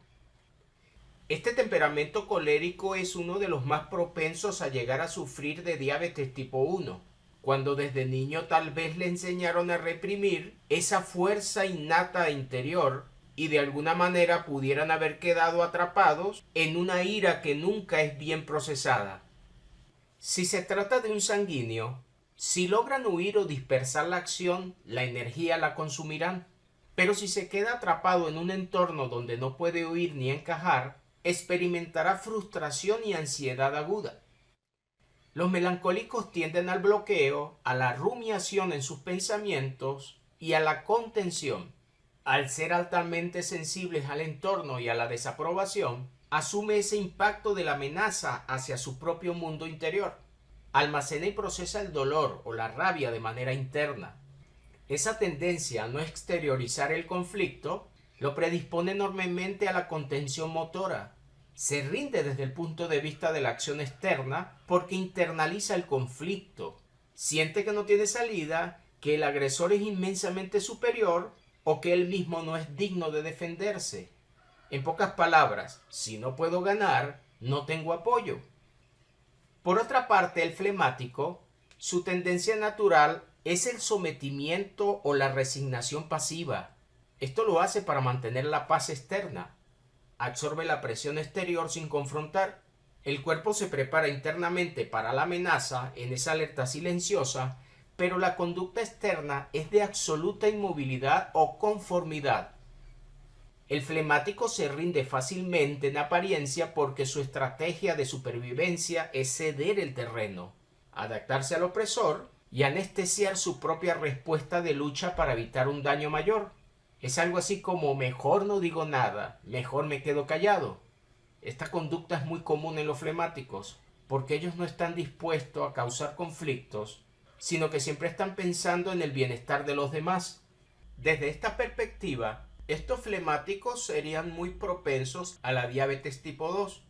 Speaker 1: Este temperamento colérico es uno de los más propensos a llegar a sufrir de diabetes tipo 1, cuando desde niño tal vez le enseñaron a reprimir esa fuerza innata interior y de alguna manera pudieran haber quedado atrapados en una ira que nunca es bien procesada. Si se trata de un sanguíneo, si logran huir o dispersar la acción, la energía la consumirán. Pero si se queda atrapado en un entorno donde no puede huir ni encajar, experimentará frustración y ansiedad aguda. Los melancólicos tienden al bloqueo, a la rumiación en sus pensamientos y a la contención. Al ser altamente sensibles al entorno y a la desaprobación, asume ese impacto de la amenaza hacia su propio mundo interior. Almacena y procesa el dolor o la rabia de manera interna. Esa tendencia a no exteriorizar el conflicto lo predispone enormemente a la contención motora. Se rinde desde el punto de vista de la acción externa porque internaliza el conflicto. Siente que no tiene salida, que el agresor es inmensamente superior o que él mismo no es digno de defenderse. En pocas palabras, si no puedo ganar, no tengo apoyo. Por otra parte, el flemático, su tendencia natural es el sometimiento o la resignación pasiva. Esto lo hace para mantener la paz externa. Absorbe la presión exterior sin confrontar. El cuerpo se prepara internamente para la amenaza en esa alerta silenciosa, pero la conducta externa es de absoluta inmovilidad o conformidad. El flemático se rinde fácilmente en apariencia porque su estrategia de supervivencia es ceder el terreno, adaptarse al opresor y anestesiar su propia respuesta de lucha para evitar un daño mayor. Es algo así como: mejor no digo nada, mejor me quedo callado. Esta conducta es muy común en los flemáticos porque ellos no están dispuestos a causar conflictos, sino que siempre están pensando en el bienestar de los demás. Desde esta perspectiva, estos flemáticos serían muy propensos a la diabetes tipo 2.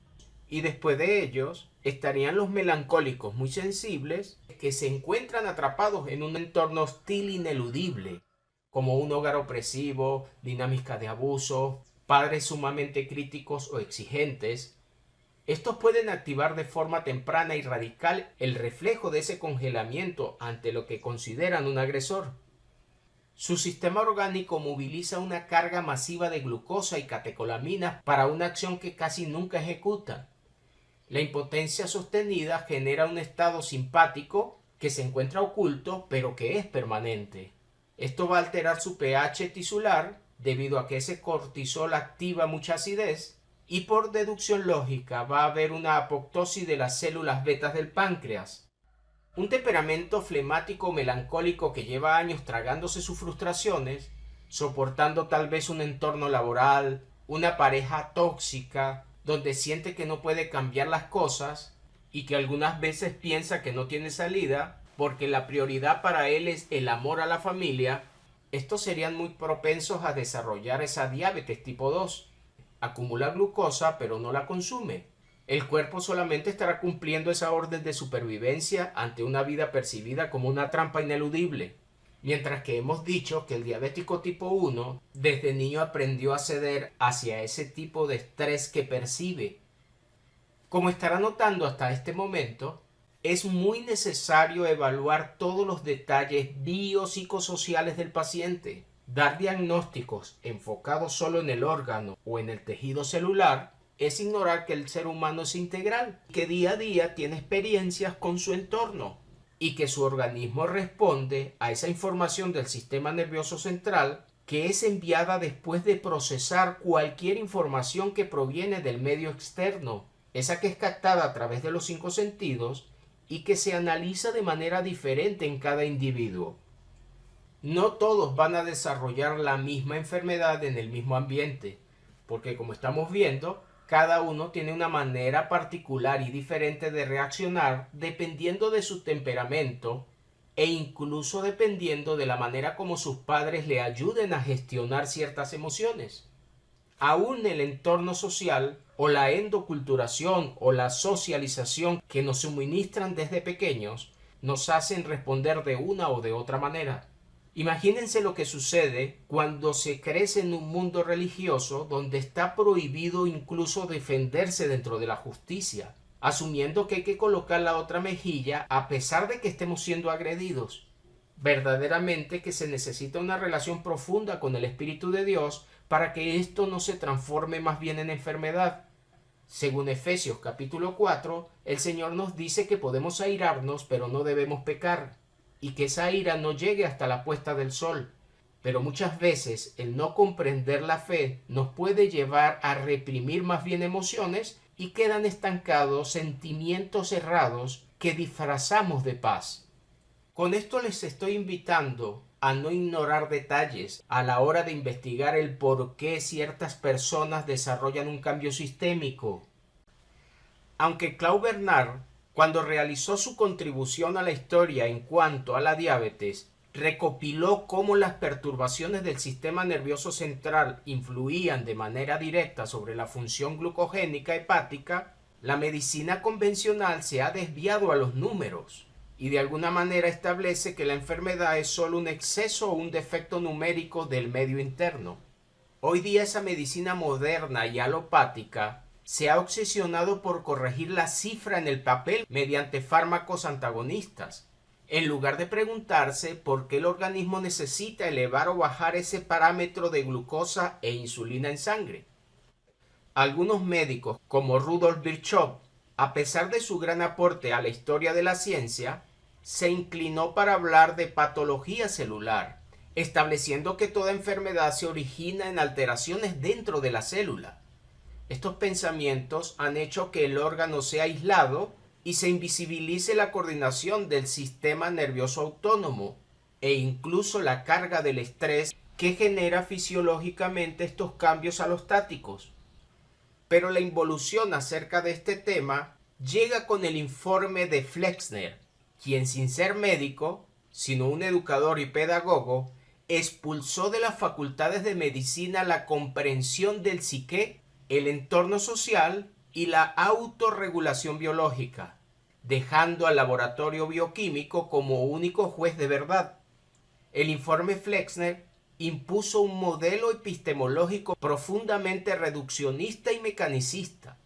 Speaker 1: Y después de ellos estarían los melancólicos muy sensibles que se encuentran atrapados en un entorno hostil ineludible, como un hogar opresivo, dinámica de abuso, padres sumamente críticos o exigentes. Estos pueden activar de forma temprana y radical el reflejo de ese congelamiento ante lo que consideran un agresor. Su sistema orgánico moviliza una carga masiva de glucosa y catecolaminas para una acción que casi nunca ejecuta. La impotencia sostenida genera un estado simpático que se encuentra oculto pero que es permanente. Esto va a alterar su pH tisular debido a que ese cortisol activa mucha acidez y por deducción lógica va a haber una apoptosis de las células betas del páncreas. Un temperamento flemático melancólico que lleva años tragándose sus frustraciones, soportando tal vez un entorno laboral, una pareja tóxica, donde siente que no puede cambiar las cosas y que algunas veces piensa que no tiene salida porque la prioridad para él es el amor a la familia, estos serían muy propensos a desarrollar esa diabetes tipo 2. Acumula glucosa pero no la consume. El cuerpo solamente estará cumpliendo esa orden de supervivencia ante una vida percibida como una trampa ineludible. Mientras que hemos dicho que el diabético tipo 1 desde niño aprendió a ceder hacia ese tipo de estrés que percibe. Como estará notando hasta este momento, es muy necesario evaluar todos los detalles biopsicosociales del paciente. Dar diagnósticos enfocados solo en el órgano o en el tejido celular es ignorar que el ser humano es integral, que día a día tiene experiencias con su entorno y que su organismo responde a esa información del sistema nervioso central que es enviada después de procesar cualquier información que proviene del medio externo, esa que es captada a través de los 5 sentidos y que se analiza de manera diferente en cada individuo. No todos van a desarrollar la misma enfermedad en el mismo ambiente, porque como estamos viendo, cada uno tiene una manera particular y diferente de reaccionar dependiendo de su temperamento e incluso dependiendo de la manera como sus padres le ayuden a gestionar ciertas emociones. Aún el entorno social o la endoculturación o la socialización que nos suministran desde pequeños nos hacen responder de una o de otra manera. Imagínense lo que sucede cuando se crece en un mundo religioso donde está prohibido incluso defenderse dentro de la justicia, asumiendo que hay que colocar la otra mejilla a pesar de que estemos siendo agredidos. Verdaderamente que se necesita una relación profunda con el Espíritu de Dios para que esto no se transforme más bien en enfermedad. Según Efesios capítulo 4, el Señor nos dice que podemos airarnos pero no debemos pecar, y que esa ira no llegue hasta la puesta del sol. Pero muchas veces el no comprender la fe nos puede llevar a reprimir más bien emociones y quedan estancados sentimientos errados que disfrazamos de paz. Con esto les estoy invitando a no ignorar detalles a la hora de investigar el por qué ciertas personas desarrollan un cambio sistémico. Aunque Claude Bernard, cuando realizó su contribución a la historia en cuanto a la diabetes, recopiló cómo las perturbaciones del sistema nervioso central influían de manera directa sobre la función glucogénica hepática, la medicina convencional se ha desviado a los números y de alguna manera establece que la enfermedad es solo un exceso o un defecto numérico del medio interno. Hoy día esa medicina moderna y alopática se ha obsesionado por corregir la cifra en el papel mediante fármacos antagonistas, en lugar de preguntarse por qué el organismo necesita elevar o bajar ese parámetro de glucosa e insulina en sangre. Algunos médicos, como Rudolf Virchow, a pesar de su gran aporte a la historia de la ciencia, se inclinó para hablar de patología celular, estableciendo que toda enfermedad se origina en alteraciones dentro de la célula. Estos pensamientos han hecho que el órgano sea aislado y se invisibilice la coordinación del sistema nervioso autónomo e incluso la carga del estrés que genera fisiológicamente estos cambios alostáticos. Pero la involución acerca de este tema llega con el informe de Flexner, quien sin ser médico, sino un educador y pedagogo, expulsó de las facultades de medicina la comprensión del psique, el entorno social y la autorregulación biológica, dejando al laboratorio bioquímico como único juez de verdad. El informe Flexner impuso un modelo epistemológico profundamente reduccionista y mecanicista.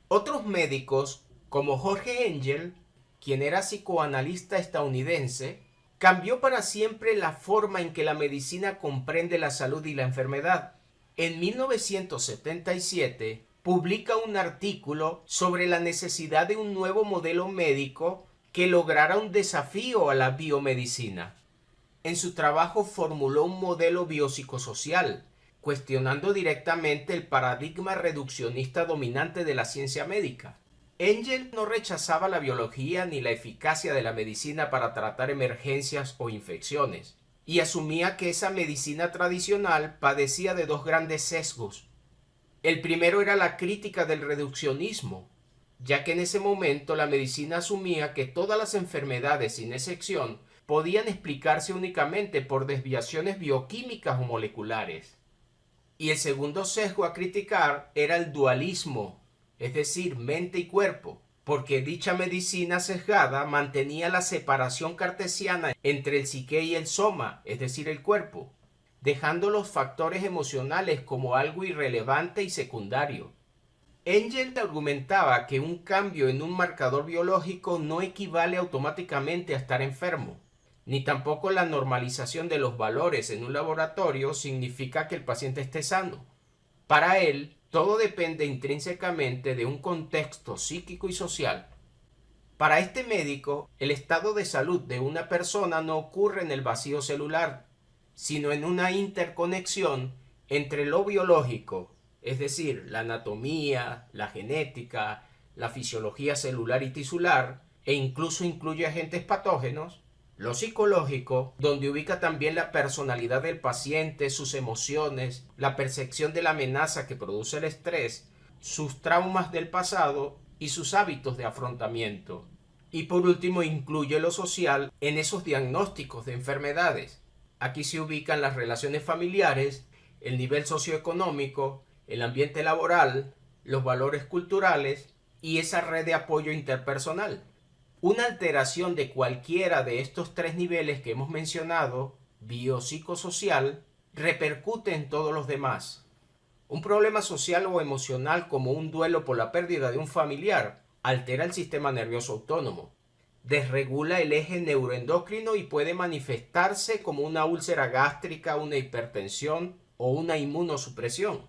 Speaker 1: Otros médicos, como Jorge Engel, quien era psicoanalista estadounidense, cambió para siempre la forma en que la medicina comprende la salud y la enfermedad. En 1977 publica un artículo sobre la necesidad de un nuevo modelo médico que lograra un desafío a la biomedicina. En su trabajo formuló un modelo biopsicosocial, cuestionando directamente el paradigma reduccionista dominante de la ciencia médica. Engel no rechazaba la biología ni la eficacia de la medicina para tratar emergencias o infecciones, y asumía que esa medicina tradicional padecía de dos grandes sesgos. El primero era la crítica del reduccionismo, ya que en ese momento la medicina asumía que todas las enfermedades, sin excepción, podían explicarse únicamente por desviaciones bioquímicas o moleculares. Y el segundo sesgo a criticar era el dualismo, es decir, mente y cuerpo, porque dicha medicina sesgada mantenía la separación cartesiana entre el psique y el soma, es decir, el cuerpo, dejando los factores emocionales como algo irrelevante y secundario. Engel argumentaba que un cambio en un marcador biológico no equivale automáticamente a estar enfermo, ni tampoco la normalización de los valores en un laboratorio significa que el paciente esté sano. Para él, todo depende intrínsecamente de un contexto psíquico y social. Para este médico, el estado de salud de una persona no ocurre en el vacío celular, sino en una interconexión entre lo biológico, es decir, la anatomía, la genética, la fisiología celular y tisular, e incluso incluye agentes patógenos, lo psicológico, donde ubica también la personalidad del paciente, sus emociones, la percepción de la amenaza que produce el estrés, sus traumas del pasado y sus hábitos de afrontamiento. Y por último incluye lo social en esos diagnósticos de enfermedades. Aquí se ubican las relaciones familiares, el nivel socioeconómico, el ambiente laboral, los valores culturales y esa red de apoyo interpersonal. Una alteración de cualquiera de estos tres niveles que hemos mencionado, biopsicosocial, repercute en todos los demás. Un problema social o emocional como un duelo por la pérdida de un familiar altera el sistema nervioso autónomo, desregula el eje neuroendocrino y puede manifestarse como una úlcera gástrica, una hipertensión o una inmunosupresión.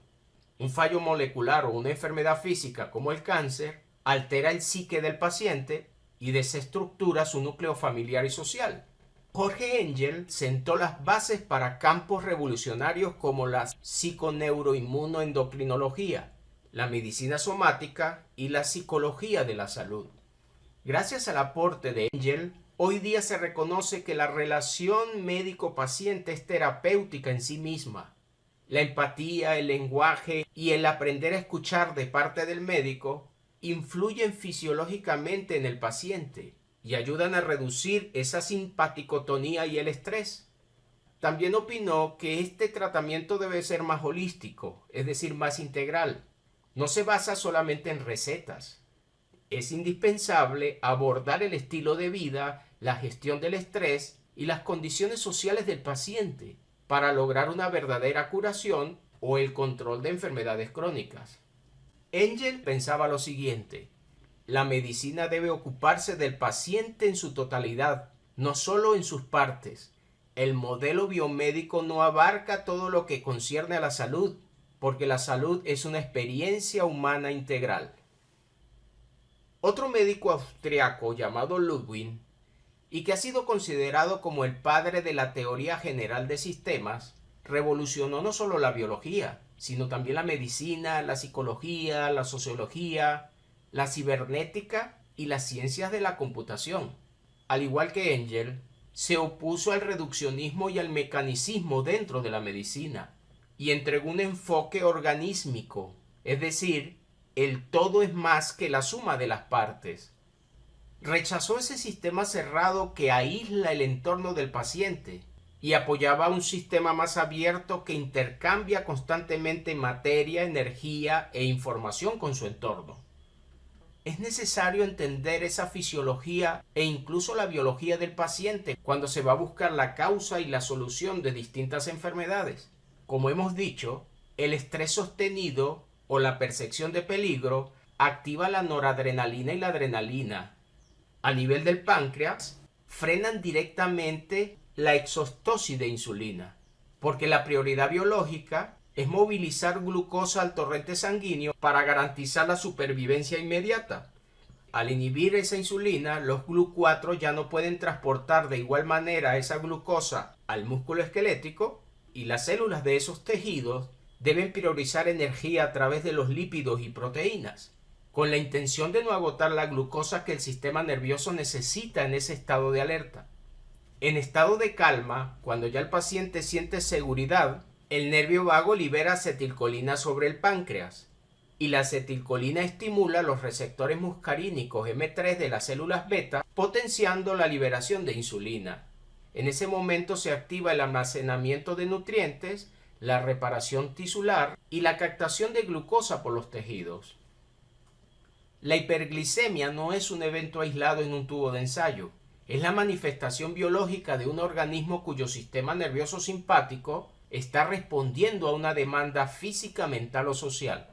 Speaker 1: Un fallo molecular o una enfermedad física como el cáncer altera el psique del paciente y desestructura su núcleo familiar y social. Jorge Engel sentó las bases para campos revolucionarios como la psiconeuroinmunoendocrinología, la medicina somática y la psicología de la salud. Gracias al aporte de Engel, hoy día se reconoce que la relación médico-paciente es terapéutica en sí misma. La empatía, el lenguaje y el aprender a escuchar de parte del médico influyen fisiológicamente en el paciente y ayudan a reducir esa simpaticotonía y el estrés. También opinó que este tratamiento debe ser más holístico, es decir, más integral. No se basa solamente en recetas. Es indispensable abordar el estilo de vida, la gestión del estrés y las condiciones sociales del paciente para lograr una verdadera curación o el control de enfermedades crónicas. Engel pensaba lo siguiente: la medicina debe ocuparse del paciente en su totalidad, no solo en sus partes. El modelo biomédico no abarca todo lo que concierne a la salud, porque la salud es una experiencia humana integral. Otro médico austriaco llamado Ludwig, y que ha sido considerado como el padre de la teoría general de sistemas, revolucionó no solo la biología, sino también la medicina, la psicología, la sociología, la cibernética y las ciencias de la computación. Al igual que Engel, se opuso al reduccionismo y al mecanicismo dentro de la medicina y entregó un enfoque organísmico, es decir, el todo es más que la suma de las partes. Rechazó ese sistema cerrado que aísla el entorno del paciente y apoyaba un sistema más abierto que intercambia constantemente materia, energía e información con su entorno. Es necesario entender esa fisiología e incluso la biología del paciente cuando se va a buscar la causa y la solución de distintas enfermedades. Como hemos dicho, el estrés sostenido o la percepción de peligro activa la noradrenalina y la adrenalina. A nivel del páncreas, frenan directamente la exostosis de insulina, porque la prioridad biológica es movilizar glucosa al torrente sanguíneo para garantizar la supervivencia inmediata. Al inhibir esa insulina, los GLUT4 ya no pueden transportar de igual manera esa glucosa al músculo esquelético y las células de esos tejidos deben priorizar energía a través de los lípidos y proteínas, con la intención de no agotar la glucosa que el sistema nervioso necesita en ese estado de alerta. En estado de calma, cuando ya el paciente siente seguridad, el nervio vago libera acetilcolina sobre el páncreas y la acetilcolina estimula los receptores muscarínicos M3 de las células beta, potenciando la liberación de insulina. En ese momento se activa el almacenamiento de nutrientes, la reparación tisular y la captación de glucosa por los tejidos. La hiperglicemia no es un evento aislado en un tubo de ensayo. Es la manifestación biológica de un organismo cuyo sistema nervioso simpático está respondiendo a una demanda física, mental o social.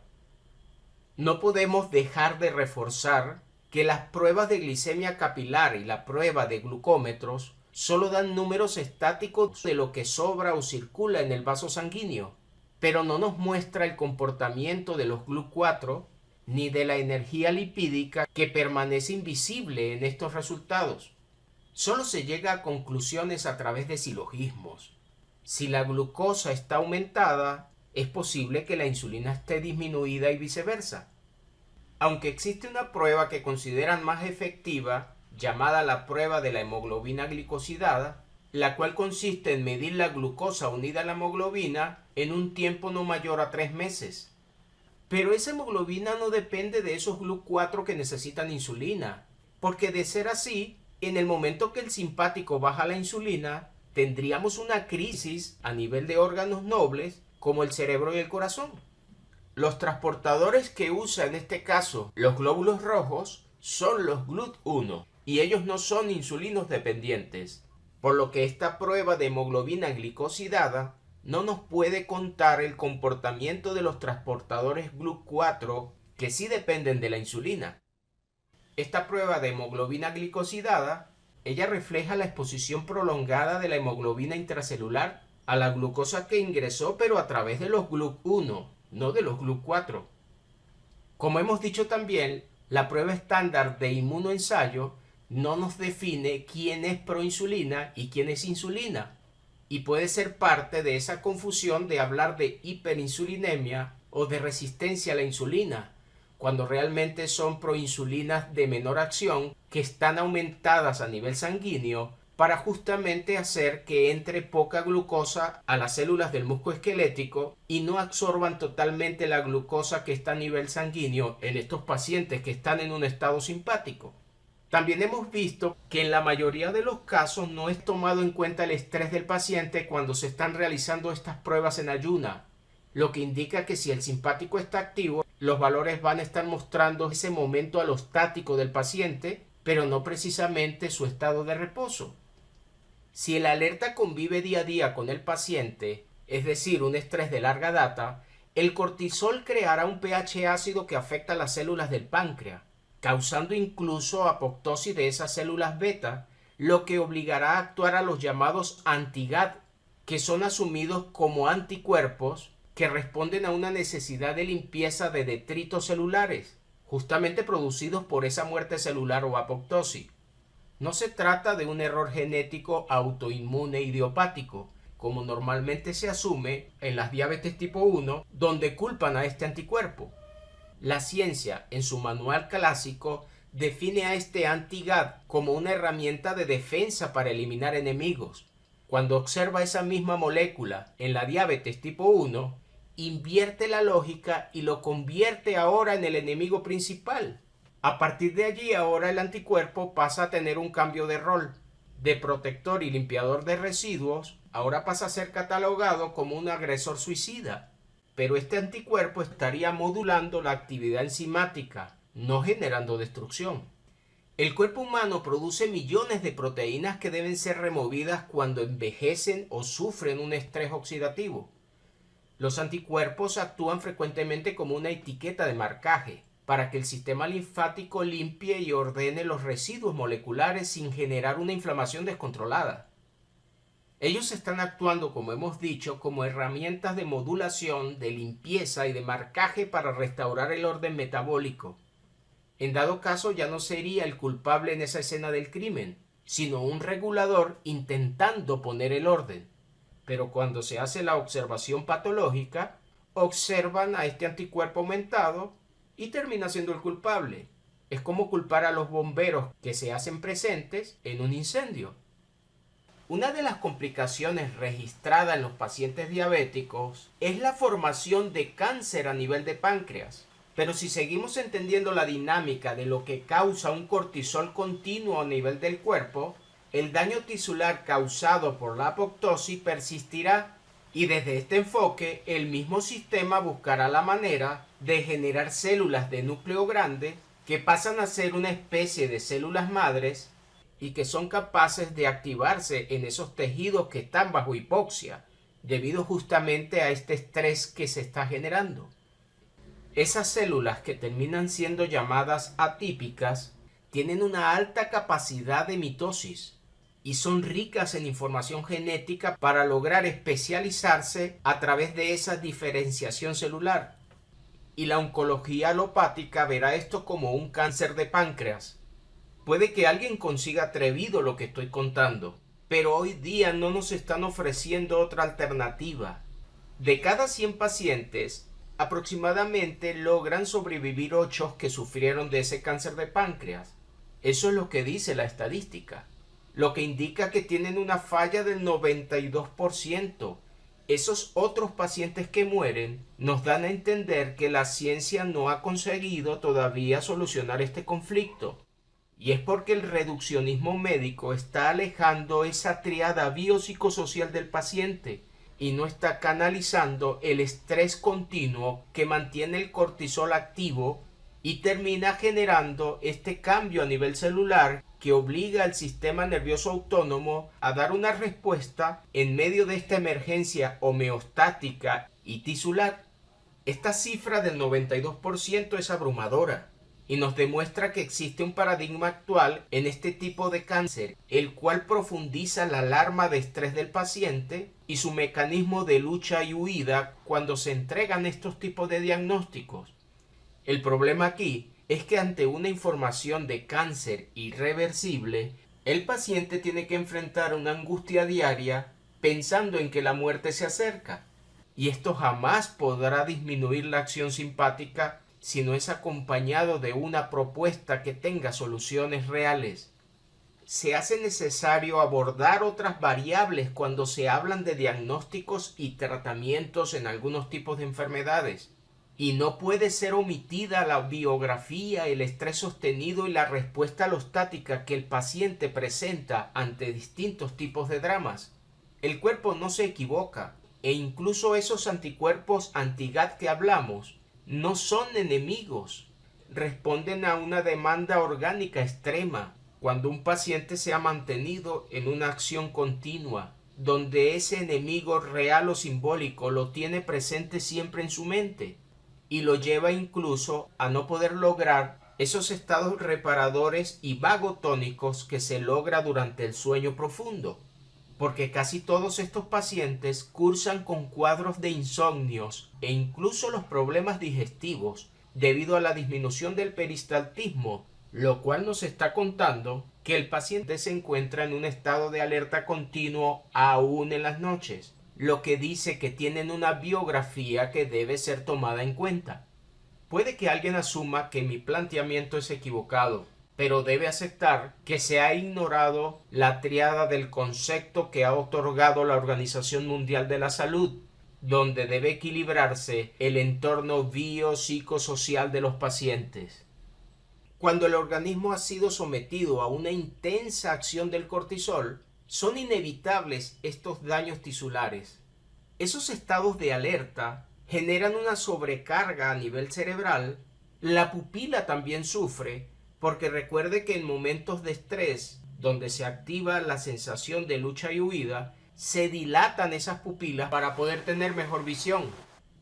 Speaker 1: No podemos dejar de reforzar que las pruebas de glicemia capilar y la prueba de glucómetros solo dan números estáticos de lo que sobra o circula en el vaso sanguíneo, pero no nos muestra el comportamiento de los GLUT4 ni de la energía lipídica que permanece invisible en estos resultados. Solo se llega a conclusiones a través de silogismos. Si la glucosa está aumentada, es posible que la insulina esté disminuida y viceversa. Aunque existe una prueba que consideran más efectiva, llamada la prueba de la hemoglobina glicosidada, la cual consiste en medir la glucosa unida a la hemoglobina en un tiempo no mayor a 3 meses. Pero esa hemoglobina no depende de esos GLUT4 que necesitan insulina, porque de ser así, en el momento que el simpático baja la insulina, tendríamos una crisis a nivel de órganos nobles como el cerebro y el corazón. Los transportadores que usa en este caso los glóbulos rojos son los GLUT1 y ellos no son insulinos dependientes, por lo que esta prueba de hemoglobina glicosidada no nos puede contar el comportamiento de los transportadores GLUT4 que sí dependen de la insulina. Esta prueba de hemoglobina glicosidada, ella refleja la exposición prolongada de la hemoglobina intracelular a la glucosa que ingresó, pero a través de los GLUT1, no de los GLUT4. Como hemos dicho también, la prueba estándar de inmunoensayo no nos define quién es proinsulina y quién es insulina, y puede ser parte de esa confusión de hablar de hiperinsulinemia o de resistencia a la insulina, cuando realmente son proinsulinas de menor acción que están aumentadas a nivel sanguíneo para justamente hacer que entre poca glucosa a las células del músculo esquelético y no absorban totalmente la glucosa que está a nivel sanguíneo en estos pacientes que están en un estado simpático. También hemos visto que en la mayoría de los casos no es tomado en cuenta el estrés del paciente cuando se están realizando estas pruebas en ayuna, lo que indica que si el simpático está activo, los valores van a estar mostrando ese momento alostático del paciente, pero no precisamente su estado de reposo. Si el alerta convive día a día con el paciente, es decir, un estrés de larga data, el cortisol creará un pH ácido que afecta a las células del páncreas, causando incluso apoptosis de esas células beta, lo que obligará a actuar a los llamados anti-GAD, que son asumidos como anticuerpos que responden a una necesidad de limpieza de detritos celulares, justamente producidos por esa muerte celular o apoptosis. No se trata de un error genético autoinmune idiopático, como normalmente se asume en las diabetes tipo 1, donde culpan a este anticuerpo. La ciencia, en su manual clásico, define a este anti-GAD como una herramienta de defensa para eliminar enemigos. Cuando observa esa misma molécula en la diabetes tipo 1, invierte la lógica y lo convierte ahora en el enemigo principal. A partir de allí, ahora el anticuerpo pasa a tener un cambio de rol. de protector y limpiador de residuos, ahora pasa a ser catalogado como un agresor suicida. Pero este anticuerpo estaría modulando la actividad enzimática, no generando destrucción. El cuerpo humano produce millones de proteínas que deben ser removidas cuando envejecen o sufren un estrés oxidativo. Los anticuerpos actúan frecuentemente como una etiqueta de marcaje, para que el sistema linfático limpie y ordene los residuos moleculares sin generar una inflamación descontrolada. Ellos están actuando, como hemos dicho, como herramientas de modulación, de limpieza y de marcaje para restaurar el orden metabólico. En dado caso, ya no sería el culpable en esa escena del crimen, sino un regulador intentando poner el orden. Pero cuando se hace la observación patológica, observan a este anticuerpo aumentado y termina siendo el culpable. Es como culpar a los bomberos que se hacen presentes en un incendio. Una de las complicaciones registradas en los pacientes diabéticos es la formación de cáncer a nivel de páncreas. Pero si seguimos entendiendo la dinámica de lo que causa un cortisol continuo a nivel del cuerpo, el daño tisular causado por la apoptosis persistirá, y desde este enfoque el mismo sistema buscará la manera de generar células de núcleo grande que pasan a ser una especie de células madres y que son capaces de activarse en esos tejidos que están bajo hipoxia, debido justamente a este estrés que se está generando. Esas células que terminan siendo llamadas atípicas tienen una alta capacidad de mitosis y son ricas en información genética para lograr especializarse a través de esa diferenciación celular. Y la oncología alopática verá esto como un cáncer de páncreas. Puede que alguien consiga atrevido lo que estoy contando, pero hoy día no nos están ofreciendo otra alternativa. De cada 100 pacientes, aproximadamente logran sobrevivir 8 que sufrieron de ese cáncer de páncreas. Eso es lo que dice la estadística, lo que indica que tienen una falla del 92%. Esos otros pacientes que mueren nos dan a entender que la ciencia no ha conseguido todavía solucionar este conflicto. Y es porque el reduccionismo médico está alejando esa tríada biopsicosocial del paciente y no está canalizando el estrés continuo que mantiene el cortisol activo y termina generando este cambio a nivel celular que obliga al sistema nervioso autónomo a dar una respuesta en medio de esta emergencia homeostática y tisular. Esta cifra del 92% es abrumadora y nos demuestra que existe un paradigma actual en este tipo de cáncer, el cual profundiza la alarma de estrés del paciente y su mecanismo de lucha y huida cuando se entregan estos tipos de diagnósticos. El problema aquí es que ante una información de cáncer irreversible, el paciente tiene que enfrentar una angustia diaria pensando en que la muerte se acerca, y esto jamás podrá disminuir la acción simpática si no es acompañado de una propuesta que tenga soluciones reales. Se hace necesario abordar otras variables cuando se hablan de diagnósticos y tratamientos en algunos tipos de enfermedades, y no puede ser omitida la biografía, el estrés sostenido y la respuesta alostática que el paciente presenta ante distintos tipos de dramas. El cuerpo no se equivoca, e incluso esos anticuerpos anti-GAD que hablamos no son enemigos, responden a una demanda orgánica extrema cuando un paciente se ha mantenido en una acción continua, donde ese enemigo real o simbólico lo tiene presente siempre en su mente y lo lleva incluso a no poder lograr esos estados reparadores y vagotónicos que se logra durante el sueño profundo. Porque casi todos estos pacientes cursan con cuadros de insomnios e incluso los problemas digestivos debido a la disminución del peristaltismo, lo cual nos está contando que el paciente se encuentra en un estado de alerta continuo aún en las noches, lo que dice que tienen una biografía que debe ser tomada en cuenta. Puede que alguien asuma que mi planteamiento es equivocado, pero debe aceptar que se ha ignorado la tríada del concepto que ha otorgado la Organización Mundial de la Salud, donde debe equilibrarse el entorno biopsicosocial de los pacientes. Cuando el organismo ha sido sometido a una intensa acción del cortisol, son inevitables estos daños tisulares. Esos estados de alerta generan una sobrecarga a nivel cerebral. La pupila también sufre, porque recuerde que en momentos de estrés, donde se activa la sensación de lucha y huida, se dilatan esas pupilas para poder tener mejor visión.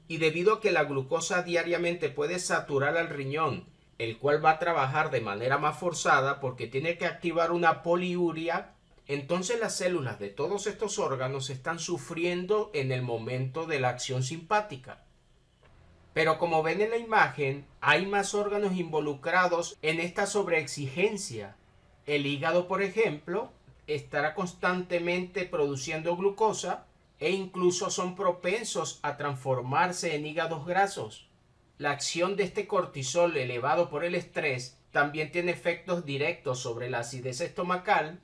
Speaker 1: Y debido a que la glucosa diariamente puede saturar al riñón, el cual va a trabajar de manera más forzada porque tiene que activar una poliuria, entonces las células de todos estos órganos están sufriendo en el momento de la acción simpática. Pero como ven en la imagen, hay más órganos involucrados en esta sobreexigencia. El hígado, por ejemplo, estará constantemente produciendo glucosa e incluso son propensos a transformarse en hígados grasos. La acción de este cortisol elevado por el estrés también tiene efectos directos sobre la acidez estomacal,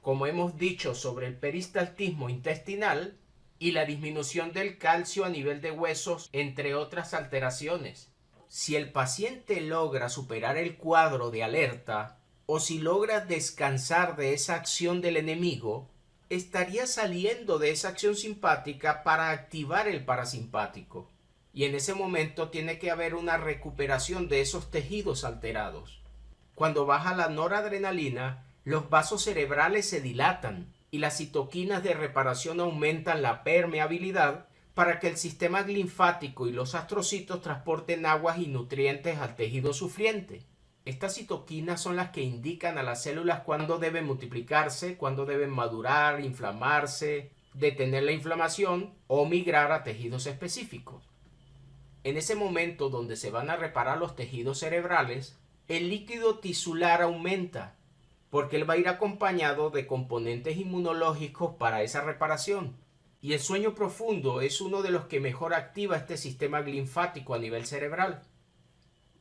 Speaker 1: como hemos dicho sobre el peristaltismo intestinal y la disminución del calcio a nivel de huesos, entre otras alteraciones. Si el paciente logra superar el cuadro de alerta o si logra descansar de esa acción del enemigo, estaría saliendo de esa acción simpática para activar el parasimpático. Y en ese momento tiene que haber una recuperación de esos tejidos alterados. Cuando baja la noradrenalina, los vasos cerebrales se dilatan y las citoquinas de reparación aumentan la permeabilidad para que el sistema linfático y los astrocitos transporten aguas y nutrientes al tejido sufriente. Estas citoquinas son las que indican a las células cuándo deben multiplicarse, cuándo deben madurar, inflamarse, detener la inflamación o migrar a tejidos específicos. En ese momento donde se van a reparar los tejidos cerebrales, el líquido tisular aumenta, porque él va a ir acompañado de componentes inmunológicos para esa reparación. Y el sueño profundo es uno de los que mejor activa este sistema linfático a nivel cerebral.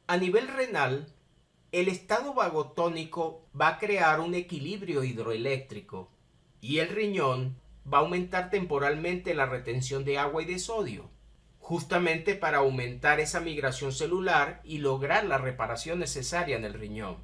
Speaker 1: A nivel renal, el estado vagotónico va a crear un equilibrio hidroeléctrico y el riñón va a aumentar temporalmente la retención de agua y de sodio, justamente para aumentar esa migración celular y lograr la reparación necesaria en el riñón.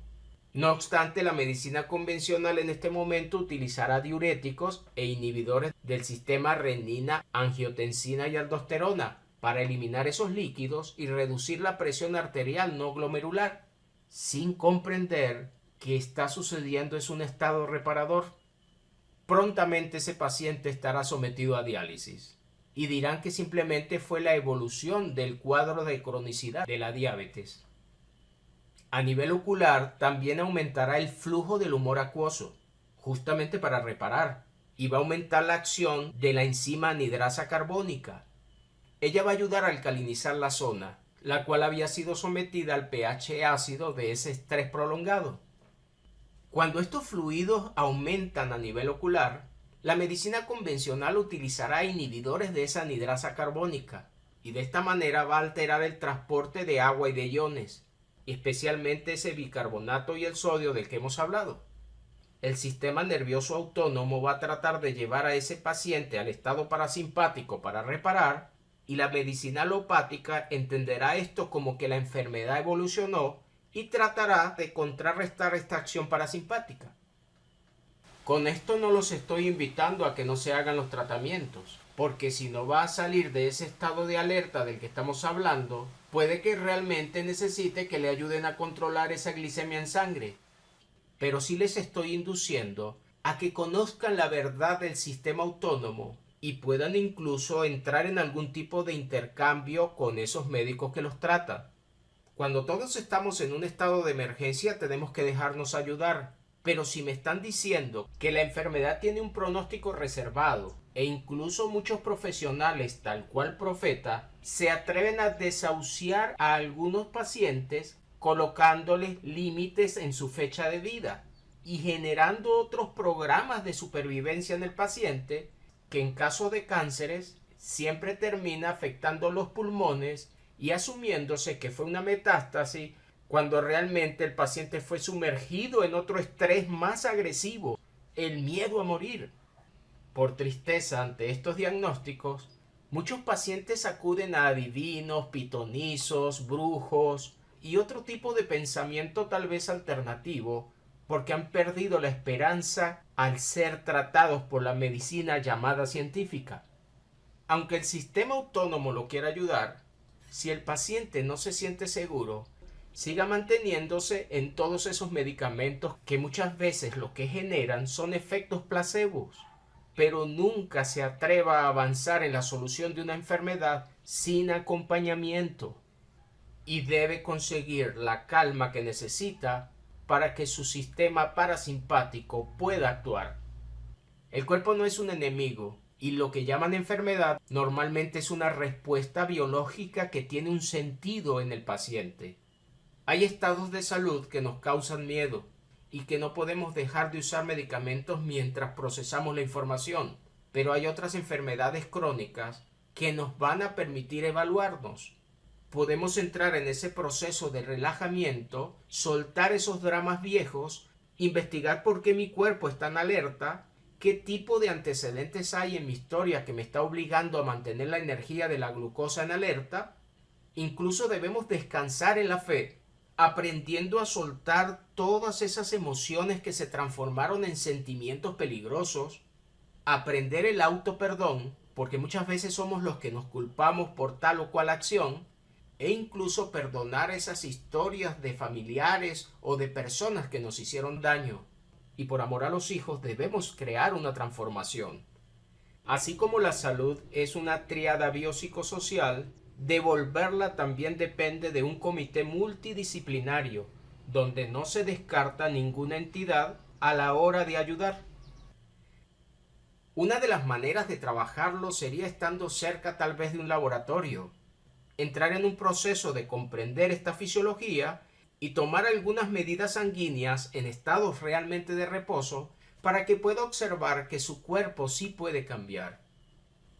Speaker 1: No obstante, la medicina convencional en este momento utilizará diuréticos e inhibidores del sistema renina, angiotensina y aldosterona para eliminar esos líquidos y reducir la presión arterial no glomerular, sin comprender que está sucediendo es un estado reparador. Prontamente ese paciente estará sometido a diálisis y dirán que simplemente fue la evolución del cuadro de cronicidad de la diabetes. A nivel ocular también aumentará el flujo del humor acuoso, justamente para reparar, y va a aumentar la acción de la enzima anidrasa carbónica. Ella va a ayudar a alcalinizar la zona, la cual había sido sometida al pH ácido de ese estrés prolongado. Cuando estos fluidos aumentan a nivel ocular, la medicina convencional utilizará inhibidores de esa anidrasa carbónica y de esta manera va a alterar el transporte de agua y de iones, especialmente ese bicarbonato y el sodio del que hemos hablado. El sistema nervioso autónomo va a tratar de llevar a ese paciente al estado parasimpático para reparar y la medicina alopática entenderá esto como que la enfermedad evolucionó y tratará de contrarrestar esta acción parasimpática. Con esto no los estoy invitando a que no se hagan los tratamientos, porque si no va a salir de ese estado de alerta del que estamos hablando, puede que realmente necesite que le ayuden a controlar esa glicemia en sangre. Pero sí les estoy induciendo a que conozcan la verdad del sistema autónomo y puedan incluso entrar en algún tipo de intercambio con esos médicos que los tratan. Cuando todos estamos en un estado de emergencia tenemos que dejarnos ayudar, pero si me están diciendo que la enfermedad tiene un pronóstico reservado e incluso muchos profesionales, tal cual Profeta, se atreven a desahuciar a algunos pacientes colocándoles límites en su fecha de vida y generando otros programas de supervivencia en el paciente que en caso de cánceres siempre termina afectando los pulmones y asumiéndose que fue una metástasis cuando realmente el paciente fue sumergido en otro estrés más agresivo, el miedo a morir. Por tristeza ante estos diagnósticos, muchos pacientes acuden a adivinos, pitonizos, brujos y otro tipo de pensamiento tal vez alternativo, porque han perdido la esperanza al ser tratados por la medicina llamada científica. Aunque el sistema autónomo lo quiera ayudar, si el paciente no se siente seguro, siga manteniéndose en todos esos medicamentos que muchas veces lo que generan son efectos placebos, pero nunca se atreva a avanzar en la solución de una enfermedad sin acompañamiento, y debe conseguir la calma que necesita para que su sistema parasimpático pueda actuar. El cuerpo no es un enemigo, y lo que llaman enfermedad normalmente es una respuesta biológica que tiene un sentido en el paciente. Hay estados de salud que nos causan miedo y que no podemos dejar de usar medicamentos mientras procesamos la información, pero hay otras enfermedades crónicas que nos van a permitir evaluarnos. Podemos entrar en ese proceso de relajamiento, soltar esos dramas viejos, investigar por qué mi cuerpo está en alerta, qué tipo de antecedentes hay en mi historia que me está obligando a mantener la energía de la glucosa en alerta. Incluso debemos descansar en la fe, aprendiendo a soltar todas esas emociones que se transformaron en sentimientos peligrosos, aprender el autoperdón, porque muchas veces somos los que nos culpamos por tal o cual acción, e incluso perdonar esas historias de familiares o de personas que nos hicieron daño. Y por amor a los hijos debemos crear una transformación. Así como la salud es una tríada biopsicosocial, devolverla también depende de un comité multidisciplinario, donde no se descarta ninguna entidad a la hora de ayudar. Una de las maneras de trabajarlo sería estando cerca tal vez de un laboratorio, entrar en un proceso de comprender esta fisiología y tomar algunas medidas sanguíneas en estados realmente de reposo para que pueda observar que su cuerpo sí puede cambiar.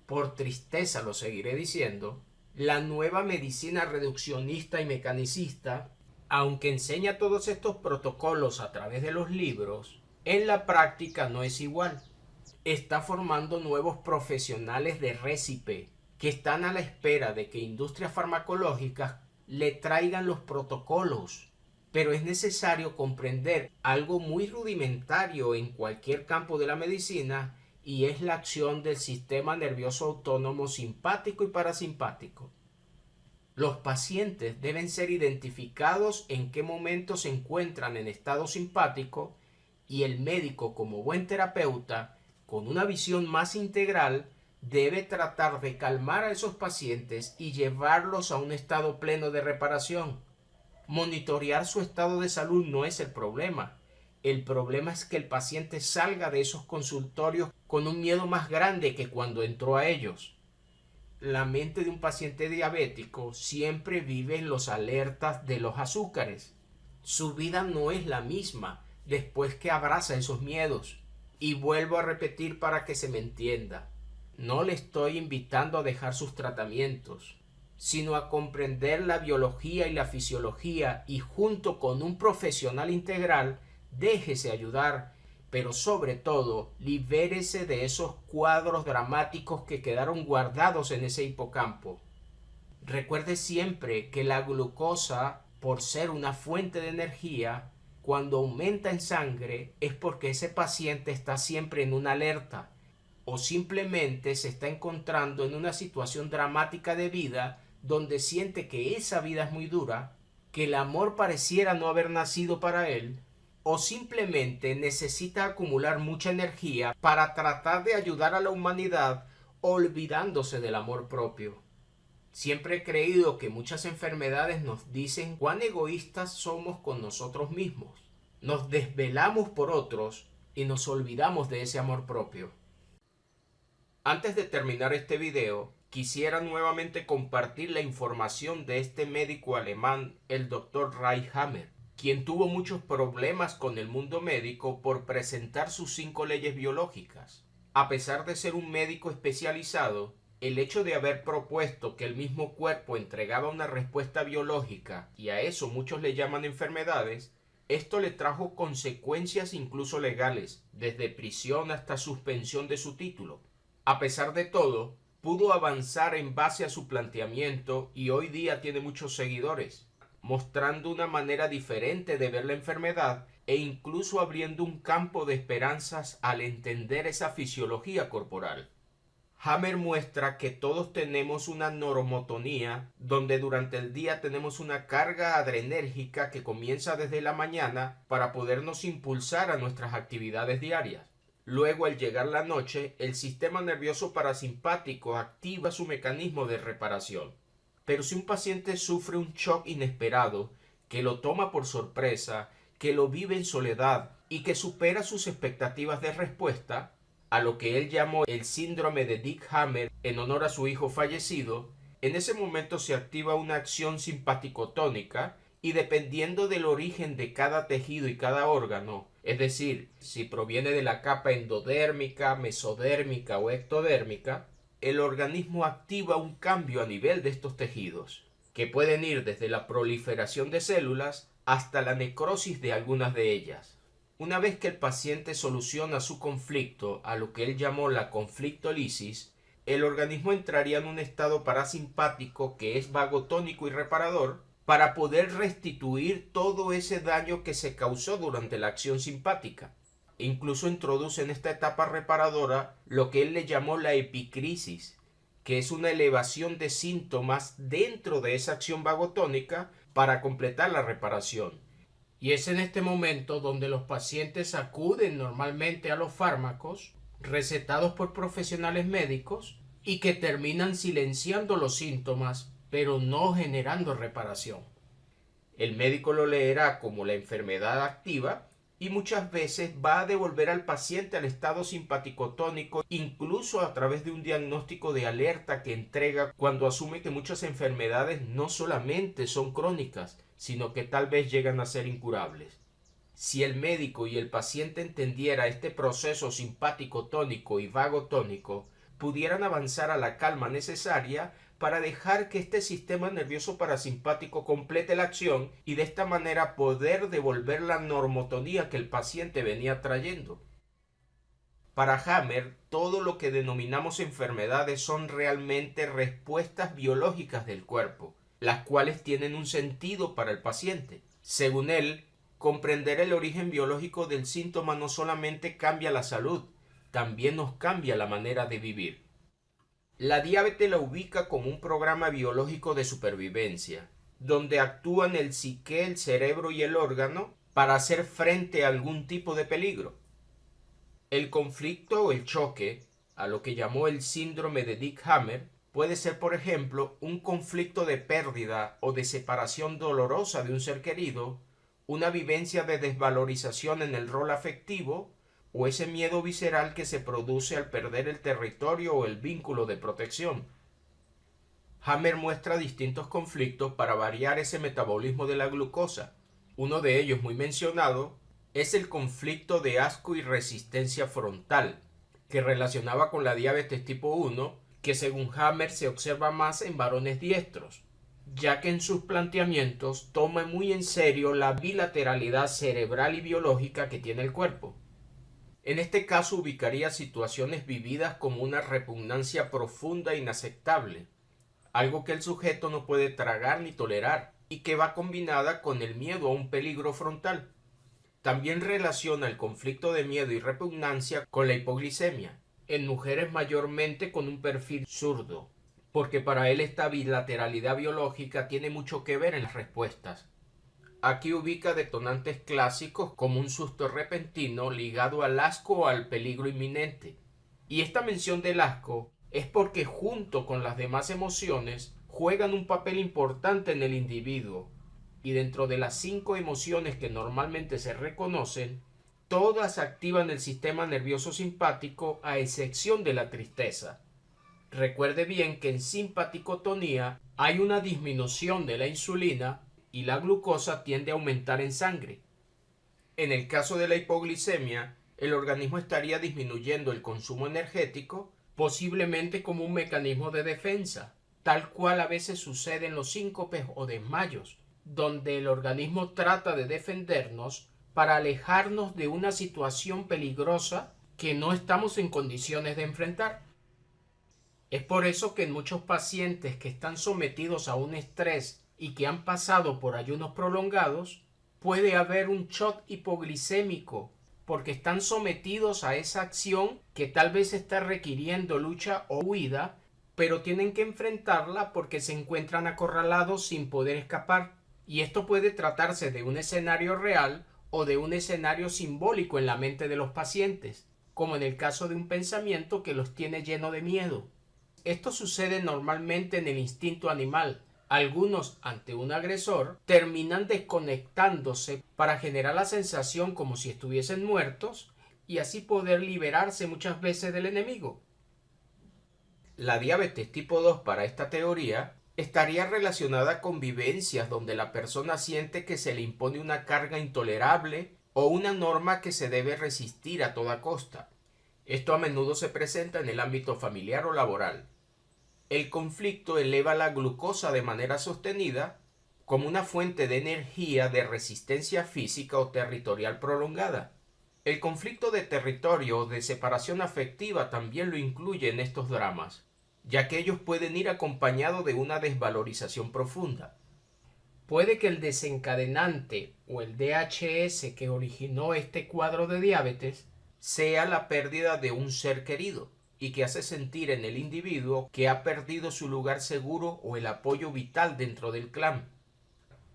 Speaker 1: Por tristeza lo seguiré diciendo, la nueva medicina reduccionista y mecanicista, aunque enseña todos estos protocolos a través de los libros, en la práctica no es igual. Está formando nuevos profesionales de récipe que están a la espera de que industrias farmacológicas le traigan los protocolos. Pero es necesario comprender algo muy rudimentario en cualquier campo de la medicina, y es la acción del sistema nervioso autónomo simpático y parasimpático. Los pacientes deben ser identificados en qué momento se encuentran en estado simpático, y el médico, como buen terapeuta, con una visión más integral, debe tratar de calmar a esos pacientes y llevarlos a un estado pleno de reparación. Monitorear su estado de salud no es el problema. El problema es que el paciente salga de esos consultorios con un miedo más grande que cuando entró a ellos. La mente de un paciente diabético siempre vive en los alertas de los azúcares. Su vida no es la misma después que abraza esos miedos. Y vuelvo a repetir para que se me entienda. No le estoy invitando a dejar sus tratamientos, sino a comprender la biología y la fisiología, y junto con un profesional integral, déjese ayudar, pero sobre todo, libérese de esos cuadros dramáticos que quedaron guardados en ese hipocampo. Recuerde siempre que la glucosa, por ser una fuente de energía, cuando aumenta en sangre es porque ese paciente está siempre en una alerta, o simplemente se está encontrando en una situación dramática de vida donde siente que esa vida es muy dura, que el amor pareciera no haber nacido para él, o simplemente necesita acumular mucha energía para tratar de ayudar a la humanidad olvidándose del amor propio. Siempre he creído que muchas enfermedades nos dicen cuán egoístas somos con nosotros mismos. Nos desvelamos por otros y nos olvidamos de ese amor propio. Antes de terminar este video, quisiera nuevamente compartir la información de este médico alemán, el Dr. Ray Hammer, quien tuvo muchos problemas con el mundo médico por presentar sus 5 leyes biológicas. A pesar de ser un médico especializado, el hecho de haber propuesto que el mismo cuerpo entregaba una respuesta biológica, y a eso muchos le llaman enfermedades, esto le trajo consecuencias incluso legales, desde prisión hasta suspensión de su título. A pesar de todo, pudo avanzar en base a su planteamiento y hoy día tiene muchos seguidores. mostrando una manera diferente de ver la enfermedad e incluso abriendo un campo de esperanzas al entender esa fisiología corporal. Hammer muestra que todos tenemos una normotonía, donde durante el día tenemos una carga adrenérgica que comienza desde la mañana para podernos impulsar a nuestras actividades diarias. Luego, al llegar la noche, el sistema nervioso parasimpático activa su mecanismo de reparación. Pero si un paciente sufre un shock inesperado, que lo toma por sorpresa, que lo vive en soledad y que supera sus expectativas de respuesta, a lo que él llamó el síndrome de Dick Hammer en honor a su hijo fallecido, en ese momento se activa una acción simpaticotónica y dependiendo del origen de cada tejido y cada órgano, es decir, si proviene de la capa endodérmica, mesodérmica o ectodérmica, el organismo activa un cambio a nivel de estos tejidos, que pueden ir desde la proliferación de células hasta la necrosis de algunas de ellas. Una vez que el paciente soluciona su conflicto, a lo que él llamó la conflictolisis, el organismo entraría en un estado parasimpático que es vagotónico y reparador para poder restituir todo ese daño que se causó durante la acción simpática. Incluso introduce en esta etapa reparadora lo que él le llamó la epicrisis, que es una elevación de síntomas dentro de esa acción vagotónica para completar la reparación. Y es en este momento donde los pacientes acuden normalmente a los fármacos recetados por profesionales médicos y que terminan silenciando los síntomas, pero no generando reparación. El médico lo leerá como la enfermedad activa y muchas veces va a devolver al paciente al estado simpaticotónico, incluso a través de un diagnóstico de alerta que entrega cuando asume que muchas enfermedades no solamente son crónicas, sino que tal vez llegan a ser incurables. Si el médico y el paciente entendiera este proceso simpático-tónico y vagotónico, pudieran avanzar a la calma necesaria para dejar que este sistema nervioso parasimpático complete la acción y de esta manera poder devolver la normotonía que el paciente venía trayendo. Para Hammer, todo lo que denominamos enfermedades son realmente respuestas biológicas del cuerpo, las cuales tienen un sentido para el paciente. Según él, comprender el origen biológico del síntoma no solamente cambia la salud, también nos cambia la manera de vivir. La diabetes la ubica como un programa biológico de supervivencia, donde actúan el psique, el cerebro y el órgano para hacer frente a algún tipo de peligro. El conflicto o el choque, a lo que llamó el síndrome de Dick Hammer, puede ser, por ejemplo, un conflicto de pérdida o de separación dolorosa de un ser querido, una vivencia de desvalorización en el rol afectivo, o ese miedo visceral que se produce al perder el territorio o el vínculo de protección. Hammer muestra distintos conflictos para variar ese metabolismo de la glucosa. Uno de ellos, muy mencionado, es el conflicto de asco y resistencia frontal, que relacionaba con la diabetes tipo 1, que según Hammer se observa más en varones diestros, ya que en sus planteamientos toma muy en serio la bilateralidad cerebral y biológica que tiene el cuerpo. En este caso ubicaría situaciones vividas como una repugnancia profunda e inaceptable, algo que el sujeto no puede tragar ni tolerar, y que va combinada con el miedo a un peligro frontal. También relaciona el conflicto de miedo y repugnancia con la hipoglicemia, en mujeres mayormente con un perfil zurdo, porque para él esta bilateralidad biológica tiene mucho que ver en las respuestas. Aquí ubica detonantes clásicos como un susto repentino ligado al asco o al peligro inminente. Y esta mención del asco es porque junto con las demás emociones juegan un papel importante en el individuo. Y dentro de las 5 emociones que normalmente se reconocen, todas activan el sistema nervioso simpático a excepción de la tristeza. Recuerde bien que en simpaticotonía hay una disminución de la insulina y la glucosa tiende a aumentar en sangre. En el caso de la hipoglicemia, el organismo estaría disminuyendo el consumo energético, posiblemente como un mecanismo de defensa, tal cual a veces sucede en los síncopes o desmayos, donde el organismo trata de defendernos para alejarnos de una situación peligrosa que no estamos en condiciones de enfrentar. Es por eso que en muchos pacientes que están sometidos a un estrés y que han pasado por ayunos prolongados, puede haber un shock hipoglicémico porque están sometidos a esa acción que tal vez está requiriendo lucha o huida, pero tienen que enfrentarla porque se encuentran acorralados sin poder escapar. Y esto puede tratarse de un escenario real o de un escenario simbólico en la mente de los pacientes, como en el caso de un pensamiento que los tiene lleno de miedo. Esto sucede normalmente en el instinto animal. Algunos, ante un agresor, terminan desconectándose para generar la sensación como si estuviesen muertos y así poder liberarse muchas veces del enemigo. La diabetes tipo 2 para esta teoría estaría relacionada con vivencias donde la persona siente que se le impone una carga intolerable o una norma que se debe resistir a toda costa. Esto a menudo se presenta en el ámbito familiar o laboral. El conflicto eleva la glucosa de manera sostenida como una fuente de energía de resistencia física o territorial prolongada. El conflicto de territorio o de separación afectiva también lo incluye en estos dramas, ya que ellos pueden ir acompañados de una desvalorización profunda. Puede que el desencadenante o el DHS que originó este cuadro de diabetes sea la pérdida de un ser querido y que hace sentir en el individuo que ha perdido su lugar seguro o el apoyo vital dentro del clan.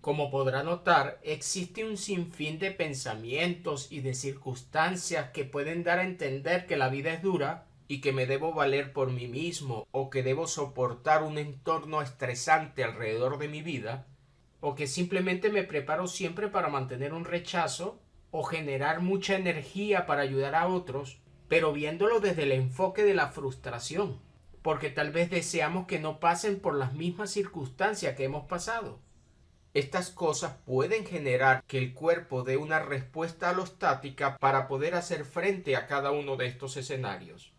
Speaker 1: Como podrá notar, existe un sinfín de pensamientos y de circunstancias que pueden dar a entender que la vida es dura y que me debo valer por mí mismo o que debo soportar un entorno estresante alrededor de mi vida o que simplemente me preparo siempre para mantener un rechazo o generar mucha energía para ayudar a otros, pero viéndolo desde el enfoque de la frustración, porque tal vez deseamos que no pasen por las mismas circunstancias que hemos pasado. Estas cosas pueden generar que el cuerpo dé una respuesta alostática para poder hacer frente a cada uno de estos escenarios.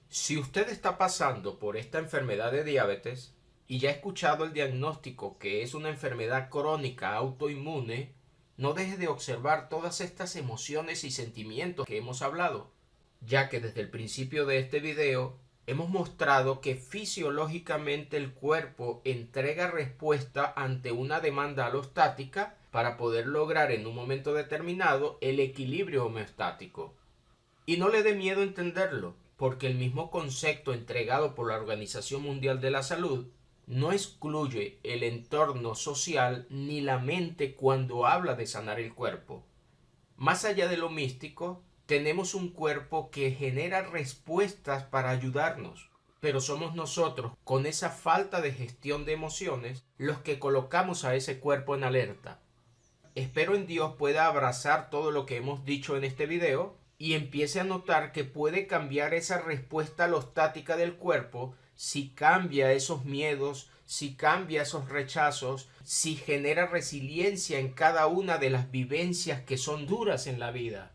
Speaker 1: Si usted está pasando por esta enfermedad de diabetes y ya ha escuchado el diagnóstico que es una enfermedad crónica autoinmune, no deje de observar todas estas emociones y sentimientos que hemos hablado, ya que desde el principio de este video hemos mostrado que fisiológicamente el cuerpo entrega respuesta ante una demanda alostática para poder lograr en un momento determinado el equilibrio homeostático. Y no le dé miedo entenderlo, porque el mismo concepto entregado por la Organización Mundial de la Salud no excluye el entorno social ni la mente cuando habla de sanar el cuerpo. Más allá de lo místico, tenemos un cuerpo que genera respuestas para ayudarnos, pero somos nosotros, con esa falta de gestión de emociones, los que colocamos a ese cuerpo en alerta. Espero en Dios pueda abrazar todo lo que hemos dicho en este video y empiece a notar que puede cambiar esa respuesta alostática del cuerpo si cambia esos miedos, si cambia esos rechazos, si genera resiliencia en cada una de las vivencias que son duras en la vida.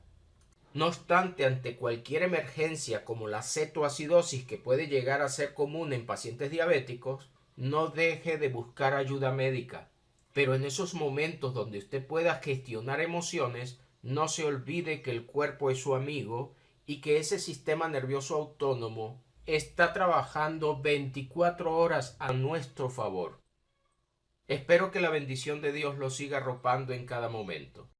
Speaker 1: No obstante, ante cualquier emergencia como la cetoacidosis que puede llegar a ser común en pacientes diabéticos, no deje de buscar ayuda médica. Pero en esos momentos donde usted pueda gestionar emociones, no se olvide que el cuerpo es su amigo y que ese sistema nervioso autónomo está trabajando 24 horas a nuestro favor. Espero que la bendición de Dios lo siga arropando en cada momento.